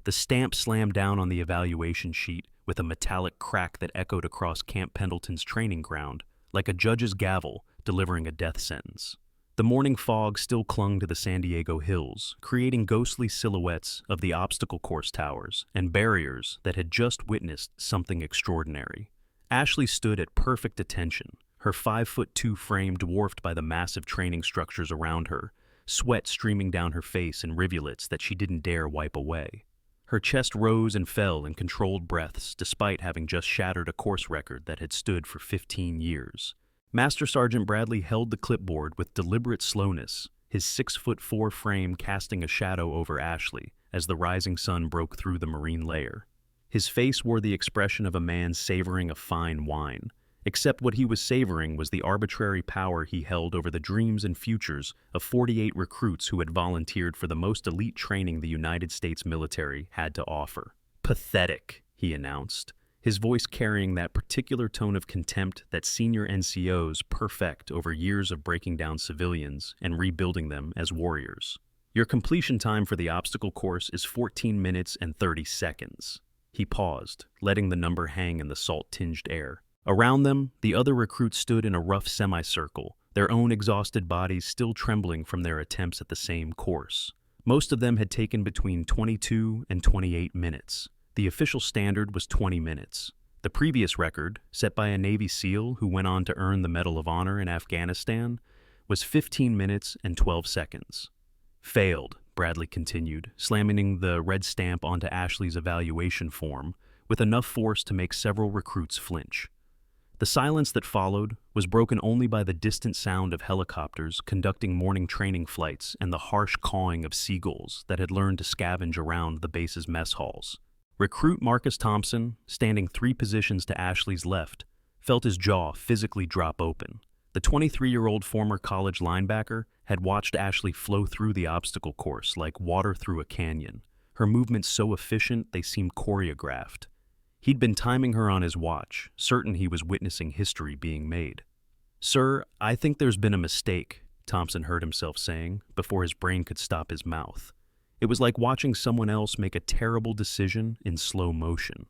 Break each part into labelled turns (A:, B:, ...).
A: The stamp slammed down on the evaluation sheet with a metallic crack that echoed across Camp Pendleton's training ground, like a judge's gavel delivering a death sentence. The morning fog still clung to the San Diego hills, creating ghostly silhouettes of the obstacle course towers and barriers that had just witnessed something extraordinary. Ashley stood at perfect attention, her 5'2" frame dwarfed by the massive training structures around her, sweat streaming down her face in rivulets that she didn't dare wipe away. Her chest rose and fell in controlled breaths despite having just shattered a course record that had stood for 15 years. Master Sergeant Bradley held the clipboard with deliberate slowness, his 6'4" frame casting a shadow over Ashley as the rising sun broke through the marine layer. His face wore the expression of a man savoring a fine wine, except what he was savoring was the arbitrary power he held over the dreams and futures of 48 recruits who had volunteered for the most elite training the United States military had to offer. "Pathetic," he announced, his voice carrying that particular tone of contempt that senior NCOs perfect over years of breaking down civilians and rebuilding them as warriors. "Your completion time for the obstacle course is 14 minutes and 30 seconds. He paused, letting the number hang in the salt-tinged air. Around them, the other recruits stood in a rough semicircle, their own exhausted bodies still trembling from their attempts at the same course. Most of them had taken between 22 and 28 minutes. The official standard was 20 minutes. The previous record, set by a Navy SEAL who went on to earn the Medal of Honor in Afghanistan, was 15 minutes and 12 seconds. "Failed," Bradley continued, slamming the red stamp onto Ashley's evaluation form with enough force to make several recruits flinch. The silence that followed was broken only by the distant sound of helicopters conducting morning training flights and the harsh cawing of seagulls that had learned to scavenge around the base's mess halls. Recruit Marcus Thompson, standing 3 positions to Ashley's left, felt his jaw physically drop open. The 23-year-old former college linebacker had watched Ashley flow through the obstacle course like water through a canyon, her movements so efficient they seemed choreographed. He'd been timing her on his watch, certain he was witnessing history being made. "Sir, I think there's been a mistake," Thompson heard himself saying, before his brain could stop his mouth. It was like watching someone else make a terrible decision in slow motion.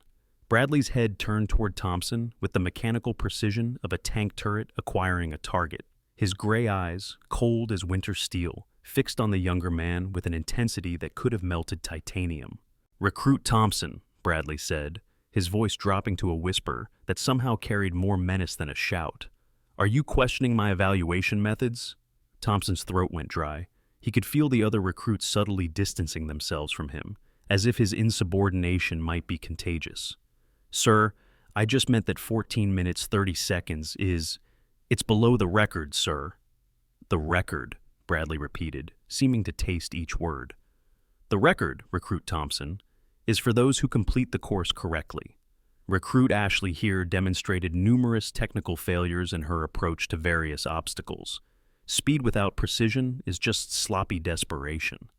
A: Bradley's head turned toward Thompson with the mechanical precision of a tank turret acquiring a target. His gray eyes, cold as winter steel, fixed on the younger man with an intensity that could have melted titanium. "Recruit Thompson," Bradley said, his voice dropping to a whisper that somehow carried more menace than a shout. "Are you questioning my evaluation methods?" Thompson's throat went dry. He could feel the other recruits subtly distancing themselves from him, as if his insubordination might be contagious. "Sir, I just meant that 14 minutes 30 seconds it's below the record, sir." "The record," Bradley repeated, seeming to taste each word. "The record, Recruit Thompson, is for those who complete the course correctly. Recruit Ashley here demonstrated numerous technical failures in her approach to various obstacles. Speed without precision is just sloppy desperation."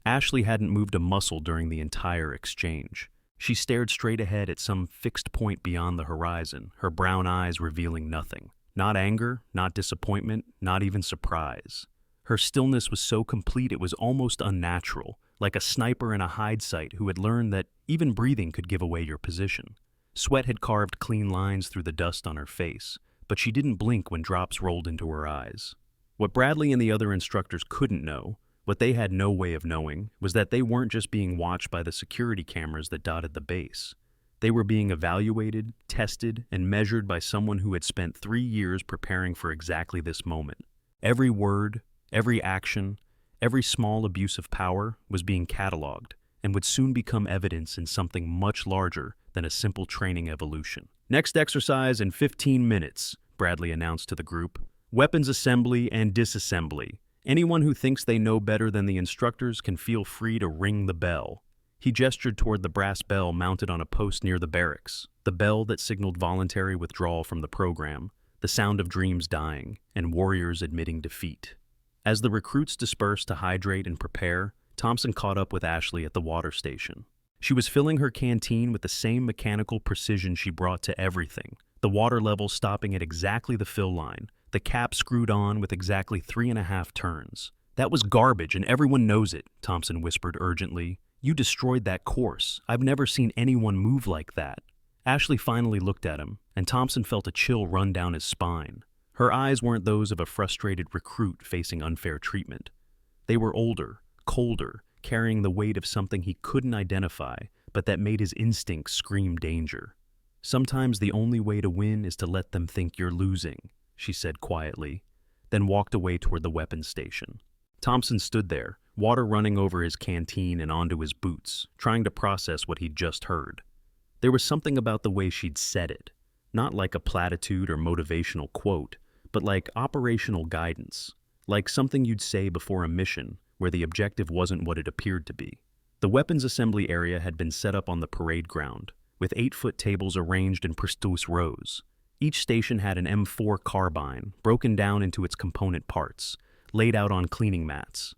A: Ashley hadn't moved a muscle during the entire exchange. She stared straight ahead at some fixed point beyond the horizon, her brown eyes revealing nothing. Not anger, not disappointment, not even surprise. Her stillness was so complete it was almost unnatural, like a sniper in a hide site who had learned that even breathing could give away your position. Sweat had carved clean lines through the dust on her face, but she didn't blink when drops rolled into her eyes. What Bradley and the other instructors couldn't know, what they had no way of knowing, was that they weren't just being watched by the security cameras that dotted the base. They were being evaluated, tested, and measured by someone who had spent 3 years preparing for exactly this moment. Every word, every action, every small abuse of power was being cataloged and would soon become evidence in something much larger than a simple training evolution. "Next exercise in 15 minutes, Bradley announced to the group. "Weapons assembly and disassembly. Anyone who thinks they know better than the instructors can feel free to ring the bell." He gestured toward the brass bell mounted on a post near the barracks, the bell that signaled voluntary withdrawal from the program, the sound of dreams dying, and warriors admitting defeat. As the recruits dispersed to hydrate and prepare, Thompson caught up with Ashley at the water station. She was filling her canteen with the same mechanical precision she brought to everything, the water level stopping at exactly the fill line, the cap screwed on with exactly 3.5 turns. "That was garbage and everyone knows it," Thompson whispered urgently, You destroyed that course. I've never seen anyone move like that. Ashley finally looked at him, and Thompson felt a chill run down his spine. Her eyes weren't those of a frustrated recruit facing unfair treatment. They were older, colder, carrying the weight of something he couldn't identify, but that made his instincts scream danger. "Sometimes the only way to win is to let them think you're losing," she said quietly, then walked away toward the weapons station. Thompson stood there, water running over his canteen and onto his boots, trying to process what he'd just heard. There was something about the way she'd said it, not like a platitude or motivational quote, but like operational guidance, like something you'd say before a mission where the objective wasn't what it appeared to be. The weapons assembly area had been set up on the parade ground, with 8-foot tables arranged in prestigious rows. Each station had an M4 carbine, broken down into its component parts, laid out on cleaning mats.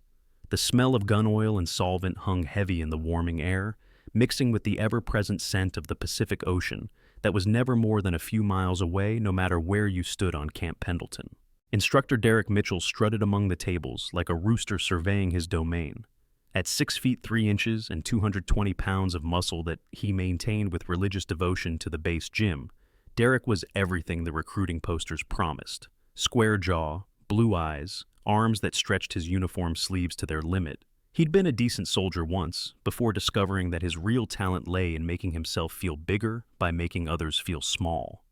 A: The smell of gun oil and solvent hung heavy in the warming air, mixing with the ever-present scent of the Pacific Ocean that was never more than a few miles away no matter where you stood on Camp Pendleton. Instructor Derek Mitchell strutted among the tables like a rooster surveying his domain. At 6 feet 3 inches and 220 pounds of muscle that he maintained with religious devotion to the base gym, Derek was everything the recruiting posters promised. Square jaw, blue eyes, arms that stretched his uniform sleeves to their limit. He'd been a decent soldier once, before discovering that his real talent lay in making himself feel bigger by making others feel small.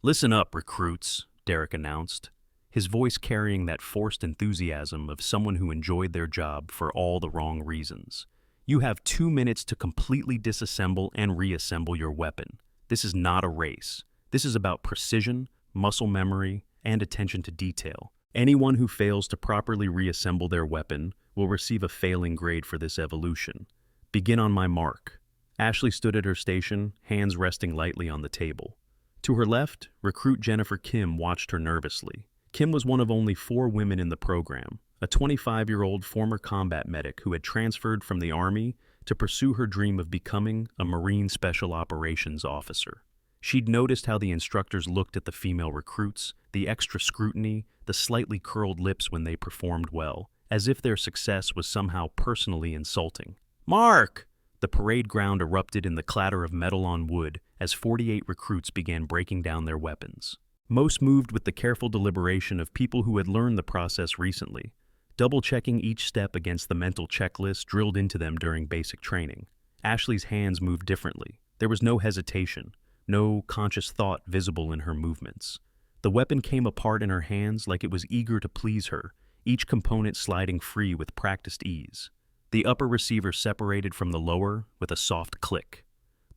A: "Listen up, recruits," Derek announced, his voice carrying that forced enthusiasm of someone who enjoyed their job for all the wrong reasons. "You have 2 minutes to completely disassemble and reassemble your weapon. This is not a race. This is about precision, muscle memory, and attention to detail. Anyone who fails to properly reassemble their weapon will receive a failing grade for this evolution. Begin on my mark." Ashley stood at her station, hands resting lightly on the table. To her left, recruit Jennifer Kim watched her nervously. Kim was one of only 4 women in the program, a 25-year-old former combat medic who had transferred from the Army to pursue her dream of becoming a Marine Special Operations officer. She'd noticed how the instructors looked at the female recruits, the extra scrutiny, the slightly curled lips when they performed well, as if their success was somehow personally insulting. "Mark!" The parade ground erupted in the clatter of metal on wood as 48 recruits began breaking down their weapons. Most moved with the careful deliberation of people who had learned the process recently, double-checking each step against the mental checklist drilled into them during basic training. Ashley's hands moved differently. There was no hesitation, no conscious thought visible in her movements. The weapon came apart in her hands like it was eager to please her, each component sliding free with practiced ease. The upper receiver separated from the lower with a soft click.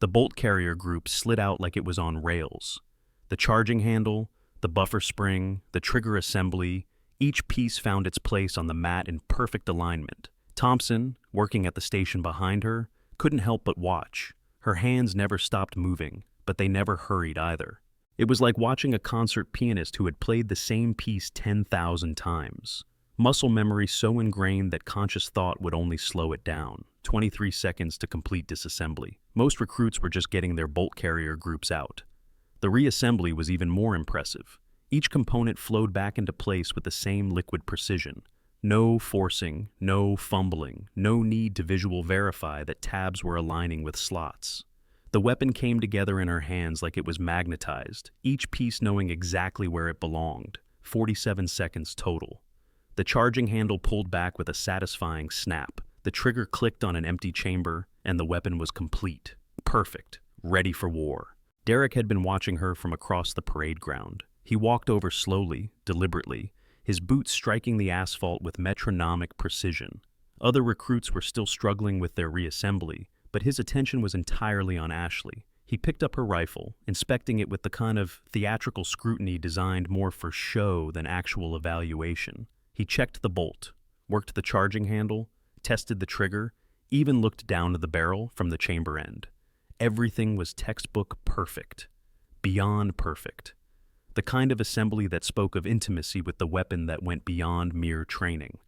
A: The bolt carrier group slid out like it was on rails. The charging handle, the buffer spring, the trigger assembly, each piece found its place on the mat in perfect alignment. Thompson, working at the station behind her, couldn't help but watch. Her hands never stopped moving, but they never hurried either. It was like watching a concert pianist who had played the same piece 10,000 times. Muscle memory so ingrained that conscious thought would only slow it down. 23 seconds to complete disassembly. Most recruits were just getting their bolt carrier groups out. The reassembly was even more impressive. Each component flowed back into place with the same liquid precision. No forcing, no fumbling, no need to visual verify that tabs were aligning with slots. The weapon came together in her hands like it was magnetized, each piece knowing exactly where it belonged. 47 seconds total. The charging handle pulled back with a satisfying snap. The trigger clicked on an empty chamber, and the weapon was complete. Perfect. Ready for war. Derek had been watching her from across the parade ground. He walked over slowly, deliberately, his boots striking the asphalt with metronomic precision. Other recruits were still struggling with their reassembly, but his attention was entirely on Ashley. He picked up her rifle, inspecting it with the kind of theatrical scrutiny designed more for show than actual evaluation. He checked the bolt, worked the charging handle, tested the trigger, even looked down to the barrel from the chamber end. Everything was textbook perfect. Beyond perfect. The kind of assembly that spoke of intimacy with the weapon that went beyond mere training.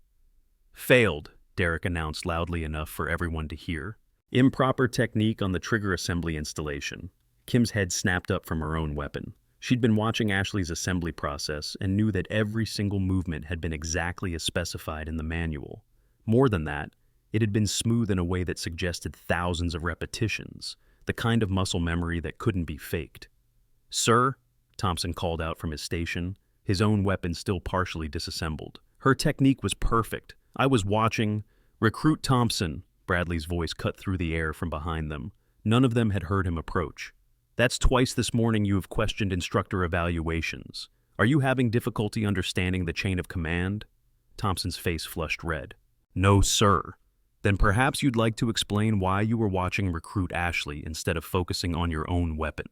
A: "Failed," Derek announced loudly enough for everyone to hear. Improper technique on the trigger assembly installation. Kim's head snapped up from her own weapon. She'd been watching Ashley's assembly process and knew that every single movement had been exactly as specified in the manual. More than that, It had been smooth in a way that suggested thousands of repetitions, the kind of muscle memory that couldn't be faked. "Sir," Thompson called out from his station, his own weapon still partially disassembled. "Her technique was perfect. I was watching—" "Recruit Thompson," Bradley's voice cut through the air from behind them. None of them had heard him approach. "That's twice this morning you have questioned instructor evaluations. Are you having difficulty understanding the chain of command?" Thompson's face flushed red. "No, sir." "Then perhaps you'd like to explain why you were watching Recruit Ashley instead of focusing on your own weapon.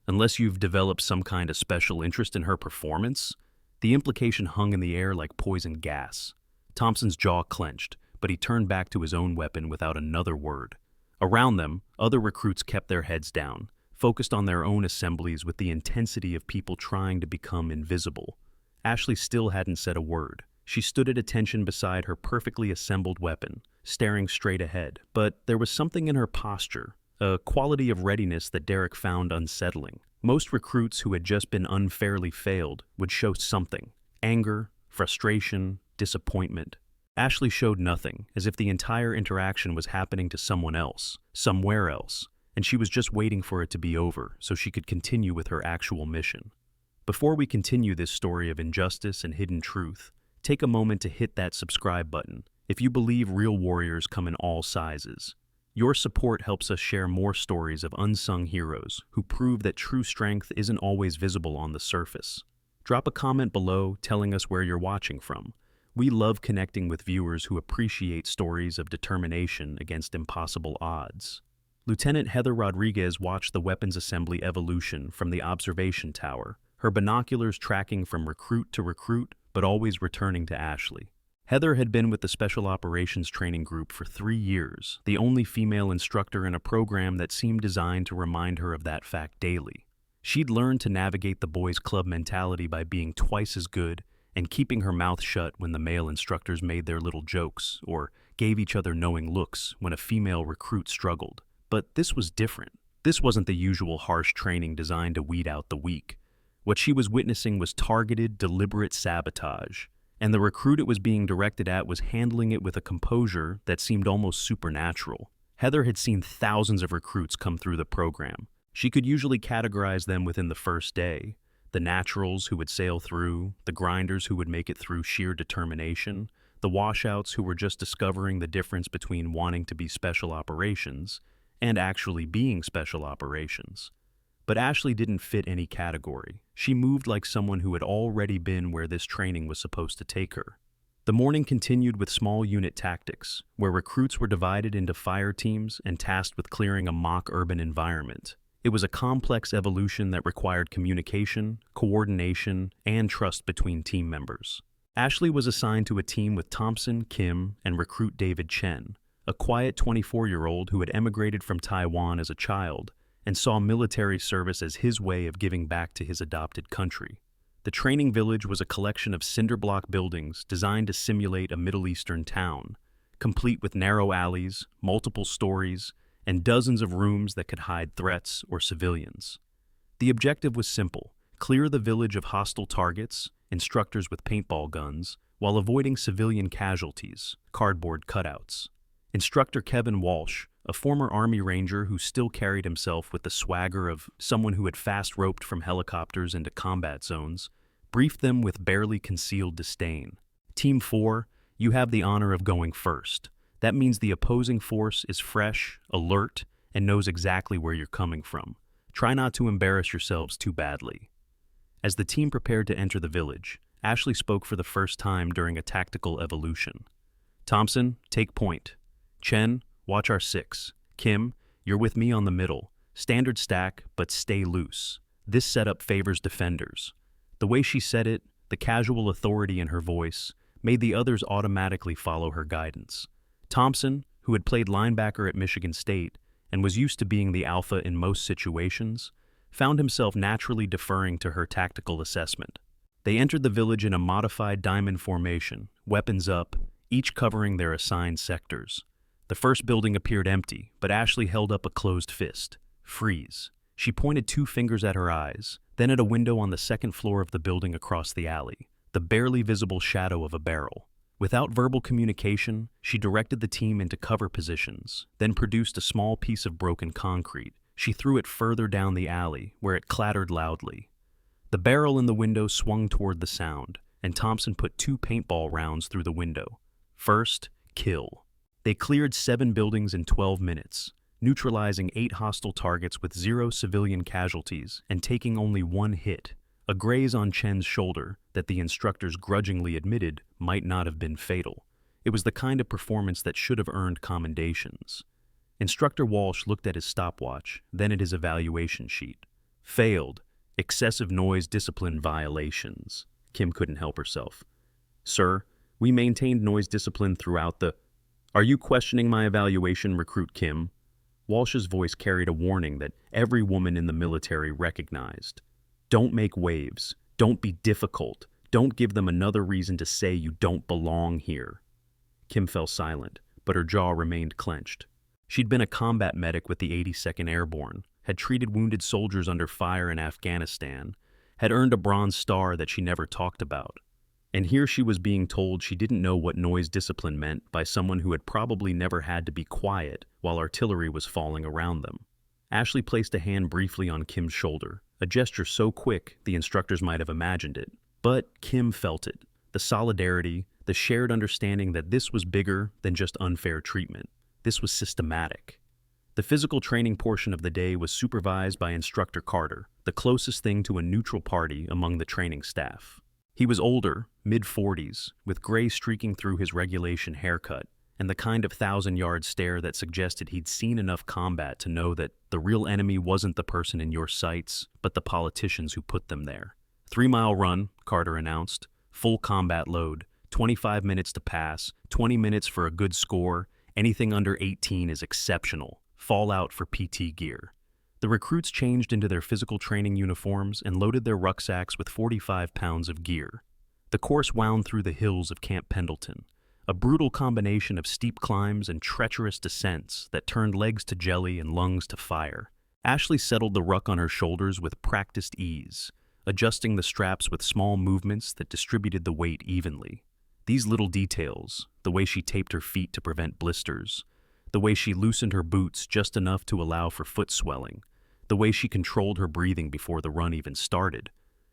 A: Unless you've developed some kind of special interest in her performance?" The implication hung in the air like poison gas. Thompson's jaw clenched, but he turned back to his own weapon without another word. Around them, other recruits kept their heads down, focused on their own assemblies with the intensity of people trying to become invisible. Ashley still hadn't said a word. She stood at attention beside her perfectly assembled weapon, staring straight ahead, but there was something in her posture, a quality of readiness that Derek found unsettling. Most recruits who had just been unfairly failed would show something: anger, frustration, disappointment. Ashley showed nothing, as if the entire interaction was happening to someone else, somewhere else, and she was just waiting for it to be over so she could continue with her actual mission. Before we continue this story of injustice and hidden truth, take a moment to hit that subscribe button if you believe real warriors come in all sizes. Your support helps us share more stories of unsung heroes who prove that true strength isn't always visible on the surface. Drop a comment below telling us where you're watching from. We love connecting with viewers who appreciate stories of determination against impossible odds. Lieutenant Heather Rodriguez watched the weapons assembly evolution from the observation tower, her binoculars tracking from recruit to recruit, but always returning to Ashley. Heather had been with the Special Operations Training Group for 3 years, the only female instructor in a program that seemed designed to remind her of that fact daily. She'd learned to navigate the boys' club mentality by being twice as good and keeping her mouth shut when the male instructors made their little jokes or gave each other knowing looks when a female recruit struggled. But this was different. This wasn't the usual harsh training designed to weed out the weak. What she was witnessing was targeted, deliberate sabotage. And the recruit it was being directed at was handling it with a composure that seemed almost supernatural. Heather had seen thousands of recruits come through the program. She could usually categorize them within the first day: the naturals who would sail through, the grinders who would make it through sheer determination, the washouts who were just discovering the difference between wanting to be special operations and actually being special operations. But Ashley didn't fit any category. She moved like someone who had already been where this training was supposed to take her. The morning continued with small unit tactics, where recruits were divided into fire teams and tasked with clearing a mock urban environment. It was a complex evolution that required communication, coordination, and trust between team members. Ashley was assigned to a team with Thompson, Kim, and recruit David Chen, a quiet 24-year-old who had emigrated from Taiwan as a child and saw military service as his way of giving back to his adopted country. The training village was a collection of cinder block buildings designed to simulate a Middle Eastern town, complete with narrow alleys, multiple stories, and dozens of rooms that could hide threats or civilians. The objective was simple: clear the village of hostile targets, instructors with paintball guns, while avoiding civilian casualties, cardboard cutouts. Instructor Kevin Walsh, a former Army Ranger who still carried himself with the swagger of someone who had fast-roped from helicopters into combat zones, briefed them with barely concealed disdain. Team 4, you have the honor of going first. That means the opposing force is fresh, alert, and knows exactly where you're coming from. Try not to embarrass yourselves too badly. As the team prepared to enter the village, Ashley spoke for the first time during a tactical evolution. "Thompson, take point. Chen, watch our 6. Kim, you're with me on the middle. Standard stack, but stay loose. This setup favors defenders." The way she said it, the casual authority in her voice, made the others automatically follow her guidance. Thompson, who had played linebacker at Michigan State and was used to being the alpha in most situations, found himself naturally deferring to her tactical assessment. They entered the village in a modified diamond formation, weapons up, each covering their assigned sectors. The first building appeared empty, but Ashley held up a closed fist. "Freeze." She pointed 2 fingers at her eyes, then at a window on the second floor of the building across the alley, the barely visible shadow of a barrel. Without verbal communication, she directed the team into cover positions, then produced a small piece of broken concrete. She threw it further down the alley, where it clattered loudly. The barrel in the window swung toward the sound, and Thompson put 2 paintball rounds through the window. First, kill. They cleared 7 buildings in 12 minutes, neutralizing 8 hostile targets with 0 civilian casualties and taking only 1 hit, a graze on Chen's shoulder that the instructors grudgingly admitted might not have been fatal. It was the kind of performance that should have earned commendations. Instructor Walsh looked at his stopwatch, then at his evaluation sheet. Failed. Excessive noise discipline violations. Kim couldn't help herself. Sir, we maintained noise discipline throughout the... Are you questioning my evaluation, Recruit Kim? Walsh's voice carried a warning that every woman in the military recognized. Don't make waves. Don't be difficult. Don't give them another reason to say you don't belong here. Kim fell silent, but her jaw remained clenched. She'd been a combat medic with the 82nd Airborne, had treated wounded soldiers under fire in Afghanistan, had earned a Bronze Star that she never talked about. And here she was being told she didn't know what noise discipline meant by someone who had probably never had to be quiet while artillery was falling around them. Ashley placed a hand briefly on Kim's shoulder, a gesture so quick the instructors might have imagined it. But Kim felt it, the solidarity, the shared understanding that this was bigger than just unfair treatment. This was systematic. The physical training portion of the day was supervised by Instructor Carter, the closest thing to a neutral party among the training staff. He was older, mid-40s, with gray streaking through his regulation haircut, and the kind of 1,000-yard stare that suggested he'd seen enough combat to know that the real enemy wasn't the person in your sights, but the politicians who put them there. 3-mile run, Carter announced. Full combat load, 25 minutes to pass, 20 minutes for a good score. Anything under 18 is exceptional. Fallout for PT gear. The recruits changed into their physical training uniforms and loaded their rucksacks with 45 pounds of gear. The course wound through the hills of Camp Pendleton, a brutal combination of steep climbs and treacherous descents that turned legs to jelly and lungs to fire. Ashley settled the ruck on her shoulders with practiced ease, adjusting the straps with small movements that distributed the weight evenly. These little details, the way she taped her feet to prevent blisters, the way she loosened her boots just enough to allow for foot swelling, the way she controlled her breathing before the run even started,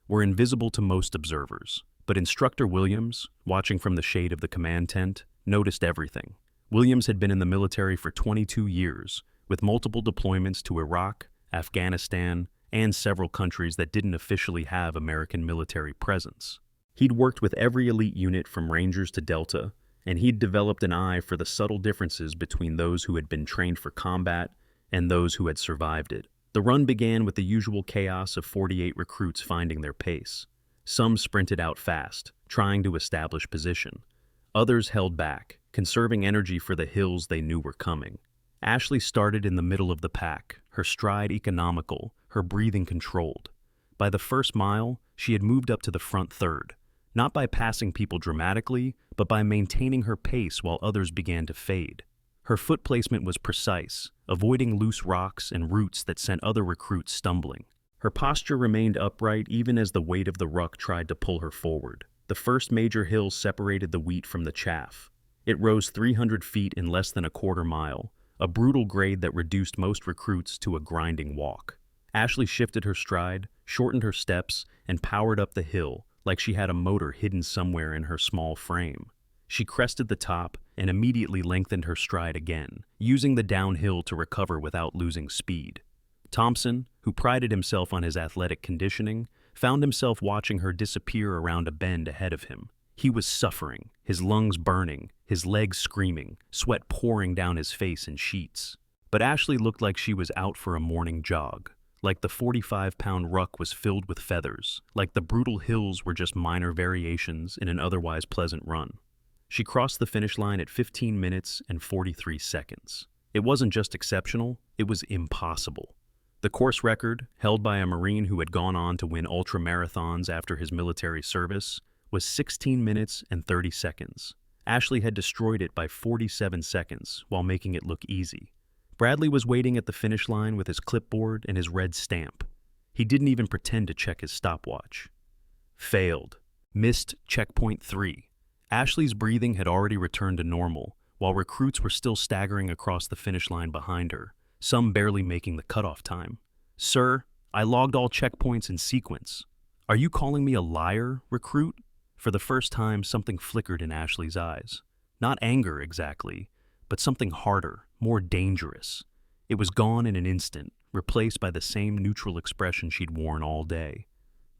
A: were invisible to most observers. But Instructor Williams, watching from the shade of the command tent, noticed everything. Williams had been in the military for 22 years, with multiple deployments to Iraq, Afghanistan, and several countries that didn't officially have American military presence. He'd worked with every elite unit from Rangers to Delta, and he'd developed an eye for the subtle differences between those who had been trained for combat and those who had survived it. The run began with the usual chaos of 48 recruits finding their pace. Some sprinted out fast, trying to establish position. Others held back, conserving energy for the hills they knew were coming. Ashley started in the middle of the pack, her stride economical, her breathing controlled. By the first mile, she had moved up to the front third, not by passing people dramatically, but by maintaining her pace while others began to fade. Her foot placement was precise, avoiding loose rocks and roots that sent other recruits stumbling. Her posture remained upright even as the weight of the ruck tried to pull her forward. The first major hill separated the wheat from the chaff. It rose 300 feet in less than a quarter mile, a brutal grade that reduced most recruits to a grinding walk. Ashley shifted her stride, shortened her steps, and powered up the hill like she had a motor hidden somewhere in her small frame. She crested the top and immediately lengthened her stride again, using the downhill to recover without losing speed. Thompson, who prided himself on his athletic conditioning, found himself watching her disappear around a bend ahead of him. He was suffering, his lungs burning, his legs screaming, sweat pouring down his face in sheets. But Ashley looked like she was out for a morning jog, like the 45-pound ruck was filled with feathers, like the brutal hills were just minor variations in an otherwise pleasant run. She crossed the finish line at 15 minutes and 43 seconds. It wasn't just exceptional, it was impossible. The course record, held by a Marine who had gone on to win ultramarathons after his military service, was 16 minutes and 30 seconds. Ashley had destroyed it by 47 seconds while making it look easy. Bradley was waiting at the finish line with his clipboard and his red stamp. He didn't even pretend to check his stopwatch. Failed. Missed checkpoint 3. Ashley's breathing had already returned to normal, while recruits were still staggering across the finish line behind her, some barely making the cutoff time. "Sir, I logged all checkpoints in sequence. Are you calling me a liar, recruit?" For the first time, something flickered in Ashley's eyes. Not anger exactly, but something harder, more dangerous. It was gone in an instant, replaced by the same neutral expression she'd worn all day.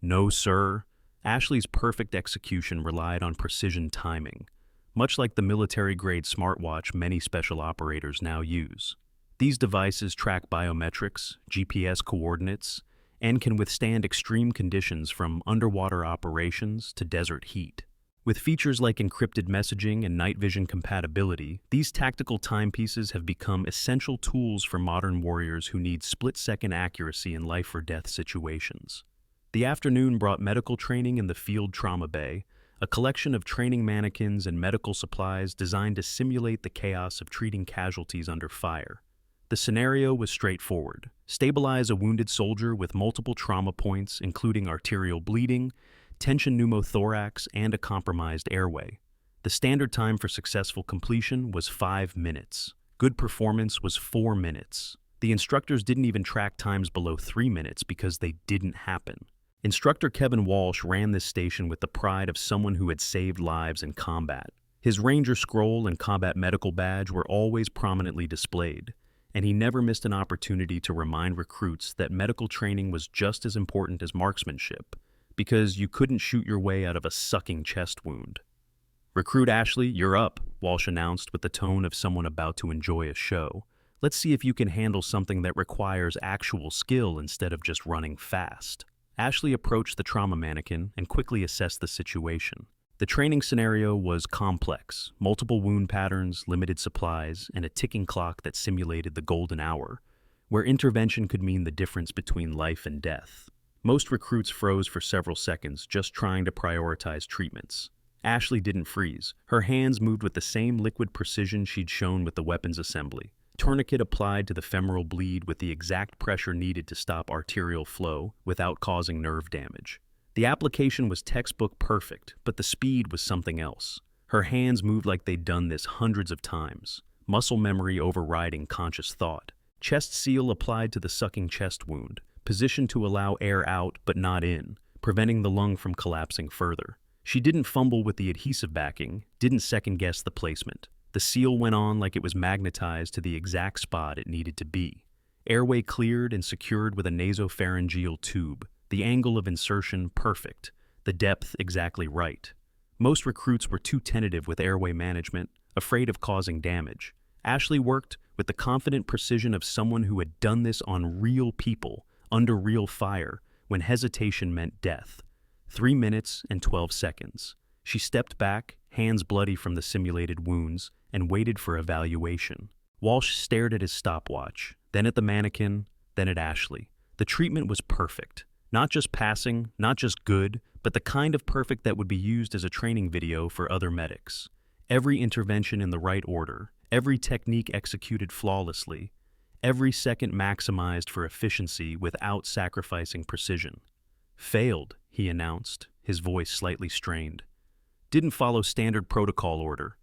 A: "No, sir." Ashley's perfect execution relied on precision timing, much like the military-grade smartwatch many special operators now use. These devices track biometrics, GPS coordinates, and can withstand extreme conditions from underwater operations to desert heat. With features like encrypted messaging and night vision compatibility, these tactical timepieces have become essential tools for modern warriors who need split-second accuracy in life-or-death situations. The afternoon brought medical training in the field trauma bay, a collection of training mannequins and medical supplies designed to simulate the chaos of treating casualties under fire. The scenario was straightforward. Stabilize a wounded soldier with multiple trauma points, including arterial bleeding, tension pneumothorax, and a compromised airway. The standard time for successful completion was 5 minutes. Good performance was 4 minutes. The instructors didn't even track times below 3 minutes because they didn't happen. Instructor Kevin Walsh ran this station with the pride of someone who had saved lives in combat. His Ranger Scroll and Combat Medical Badge were always prominently displayed, and he never missed an opportunity to remind recruits that medical training was just as important as marksmanship, because you couldn't shoot your way out of a sucking chest wound. "Recruit Ashley, you're up," Walsh announced with the tone of someone about to enjoy a show. "Let's see if you can handle something that requires actual skill instead of just running fast." Ashley approached the trauma mannequin and quickly assessed the situation. The training scenario was complex: multiple wound patterns, limited supplies, and a ticking clock that simulated the golden hour, where intervention could mean the difference between life and death. Most recruits froze for several seconds, just trying to prioritize treatments. Ashley didn't freeze. Her hands moved with the same liquid precision she'd shown with the weapons assembly. Tourniquet applied to the femoral bleed with the exact pressure needed to stop arterial flow without causing nerve damage. The application was textbook perfect, but the speed was something else. Her hands moved like they'd done this hundreds of times, muscle memory overriding conscious thought. Chest seal applied to the sucking chest wound, positioned to allow air out but not in, preventing the lung from collapsing further. She didn't fumble with the adhesive backing, didn't second-guess the placement. The seal went on like it was magnetized to the exact spot it needed to be. Airway cleared and secured with a nasopharyngeal tube. The angle of insertion perfect, the depth exactly right. Most recruits were too tentative with airway management, afraid of causing damage. Ashley worked with the confident precision of someone who had done this on real people, under real fire, when hesitation meant death. 3 minutes and 12 seconds. She stepped back, hands bloody from the simulated wounds, and waited for evaluation. Walsh stared at his stopwatch, then at the mannequin, then at Ashley. The treatment was perfect. Not just passing, not just good, but the kind of perfect that would be used as a training video for other medics. Every intervention in the right order, every technique executed flawlessly, every second maximized for efficiency without sacrificing precision. "Failed," he announced, his voice slightly strained. "Didn't follow standard protocol order."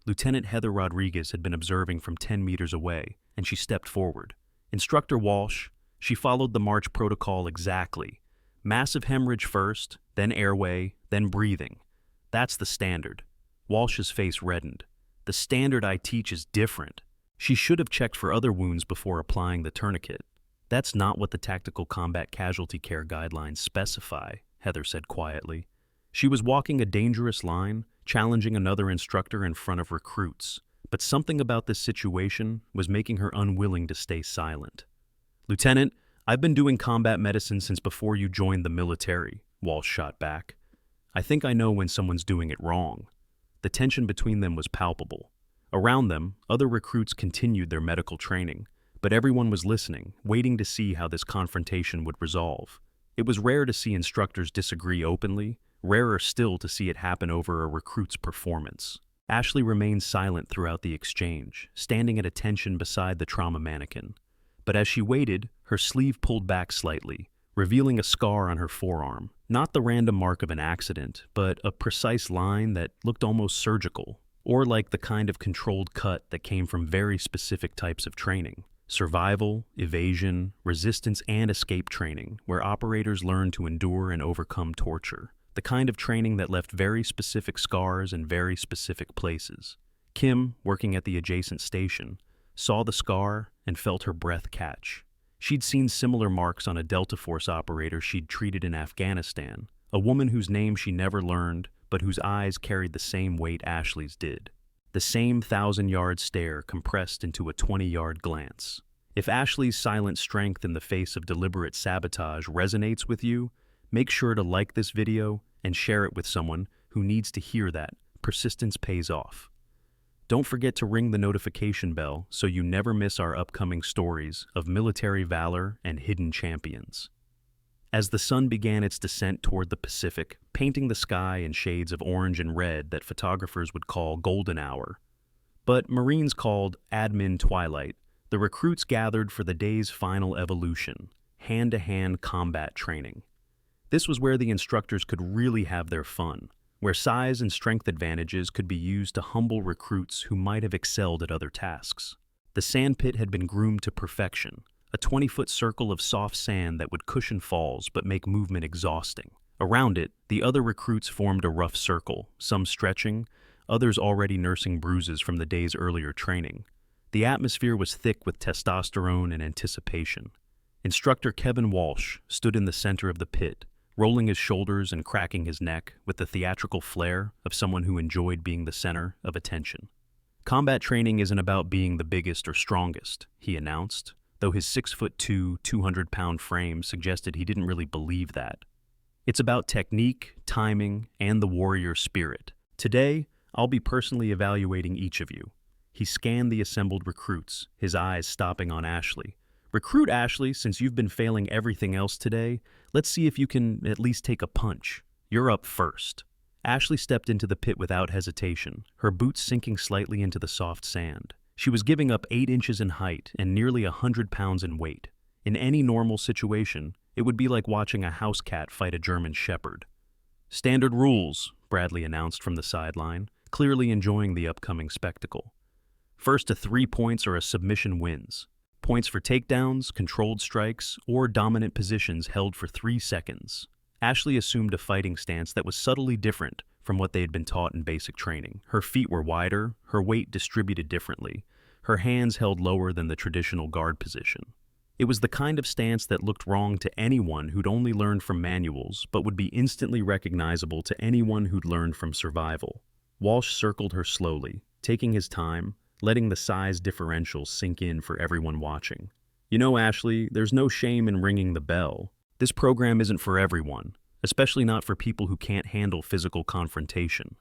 A: Lieutenant Heather Rodriguez had been observing from 10 meters away, and she stepped forward. "Instructor Walsh, she followed the march protocol exactly. Massive hemorrhage first, then airway, then breathing. That's the standard." Walsh's face reddened. "The standard I teach is different." She should have checked for other wounds before applying the tourniquet. "That's not what the Tactical Combat Casualty Care Guidelines specify," Heather said quietly. She was walking a dangerous line, challenging another instructor in front of recruits, but something about this situation was making her unwilling to stay silent. "Lieutenant, I've been doing combat medicine since before you joined the military," Walsh shot back. "I think I know when someone's doing it wrong." The tension between them was palpable. Around them, other recruits continued their medical training, but everyone was listening, waiting to see how this confrontation would resolve. It was rare to see instructors disagree openly, rarer still to see it happen over a recruit's performance. Ashley remained silent throughout the exchange, standing at attention beside the trauma mannequin. But as she waited, her sleeve pulled back slightly, revealing a scar on her forearm. Not the random mark of an accident, but a precise line that looked almost surgical, or like the kind of controlled cut that came from very specific types of training. Survival, evasion, resistance, and escape training, where operators learn to endure and overcome torture. The kind of training that left very specific scars in very specific places. Kim, working at the adjacent station, saw the scar and felt her breath catch. She'd seen similar marks on a Delta Force operator she'd treated in Afghanistan, a woman whose name she never learned, but whose eyes carried the same weight Ashley's did. The same 1,000-yard stare compressed into a 20-yard glance. If Ashley's silent strength in the face of deliberate sabotage resonates with you, make sure to like this video and share it with someone who needs to hear that persistence pays off. Don't forget to ring the notification bell so you never miss our upcoming stories of military valor and hidden champions. As the sun began its descent toward the Pacific, painting the sky in shades of orange and red that photographers would call golden hour, but Marines called admin twilight, the recruits gathered for the day's final evolution, hand-to-hand combat training. This was where the instructors could really have their fun, where size and strength advantages could be used to humble recruits who might have excelled at other tasks. The sandpit had been groomed to perfection, a 20-foot circle of soft sand that would cushion falls but make movement exhausting. Around it, the other recruits formed a rough circle, some stretching, others already nursing bruises from the day's earlier training. The atmosphere was thick with testosterone and anticipation. Instructor Kevin Walsh stood in the center of the pit, rolling his shoulders and cracking his neck with the theatrical flair of someone who enjoyed being the center of attention. Combat training isn't about being the biggest or strongest, he announced, though his 6'2", 200-pound frame suggested he didn't really believe that. It's about technique, timing, and the warrior spirit. Today, I'll be personally evaluating each of you. He scanned the assembled recruits, his eyes stopping on Ashley. Recruit Ashley, since you've been failing everything else today, let's see if you can at least take a punch. You're up first. Ashley stepped into the pit without hesitation, her boots sinking slightly into the soft sand. She was giving up 8 inches in height and nearly 100 pounds in weight. In any normal situation, it would be like watching a house cat fight a German shepherd. Standard rules, Bradley announced from the sideline, clearly enjoying the upcoming spectacle. First to 3 points or a submission wins. Points for takedowns, controlled strikes, or dominant positions held for 3 seconds. Ashley assumed a fighting stance that was subtly different from what they had been taught in basic training. Her feet were wider, her weight distributed differently, her hands held lower than the traditional guard position. It was the kind of stance that looked wrong to anyone who'd only learned from manuals, but would be instantly recognizable to anyone who'd learned from survival. Walsh circled her slowly, taking his time, letting the size differential sink in for everyone watching. You know, Ashley, there's no shame in ringing the bell. This program isn't for everyone, especially not for people who can't handle physical confrontation.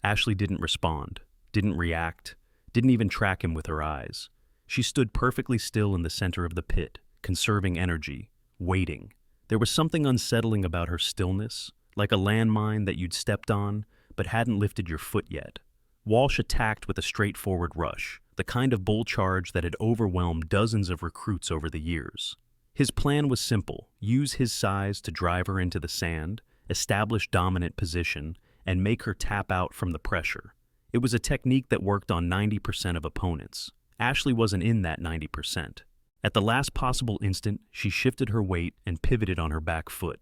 A: Ashley didn't respond, didn't react, didn't even track him with her eyes. She stood perfectly still in the center of the pit, conserving energy, waiting. There was something unsettling about her stillness, like a landmine that you'd stepped on, but hadn't lifted your foot yet. Walsh attacked with a straightforward rush, the kind of bull charge that had overwhelmed dozens of recruits over the years. His plan was simple: use his size to drive her into the sand, establish dominant position, and make her tap out from the pressure. It was a technique that worked on 90% of opponents. Ashley wasn't in that 90%. At the last possible instant, she shifted her weight and pivoted on her back foot.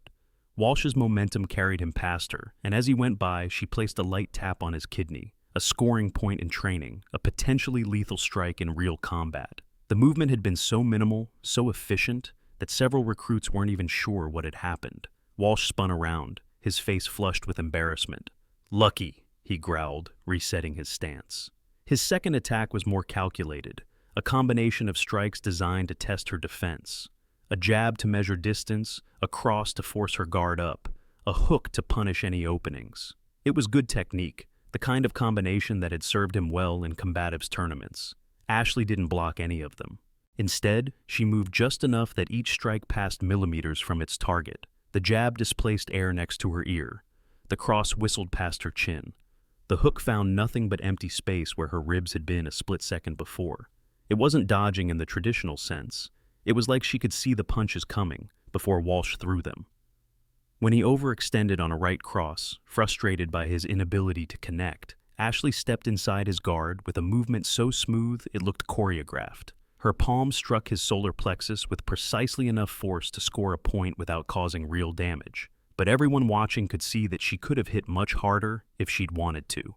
A: Walsh's momentum carried him past her, and as he went by, she placed a light tap on his kidney, a scoring point in training, a potentially lethal strike in real combat. The movement had been so minimal, so efficient, that several recruits weren't even sure what had happened. Walsh spun around, his face flushed with embarrassment. "Lucky," he growled, resetting his stance. His second attack was more calculated, a combination of strikes designed to test her defense. A jab to measure distance, a cross to force her guard up, a hook to punish any openings. It was good technique, the kind of combination that had served him well in combatives tournaments. Ashley didn't block any of them. Instead, she moved just enough that each strike passed millimeters from its target. The jab displaced air next to her ear. The cross whistled past her chin. The hook found nothing but empty space where her ribs had been a split second before. It wasn't dodging in the traditional sense. It was like she could see the punches coming before Walsh threw them. When he overextended on a right cross, frustrated by his inability to connect, Ashley stepped inside his guard with a movement so smooth it looked choreographed. Her palm struck his solar plexus with precisely enough force to score a point without causing real damage. But everyone watching could see that she could have hit much harder if she'd wanted to.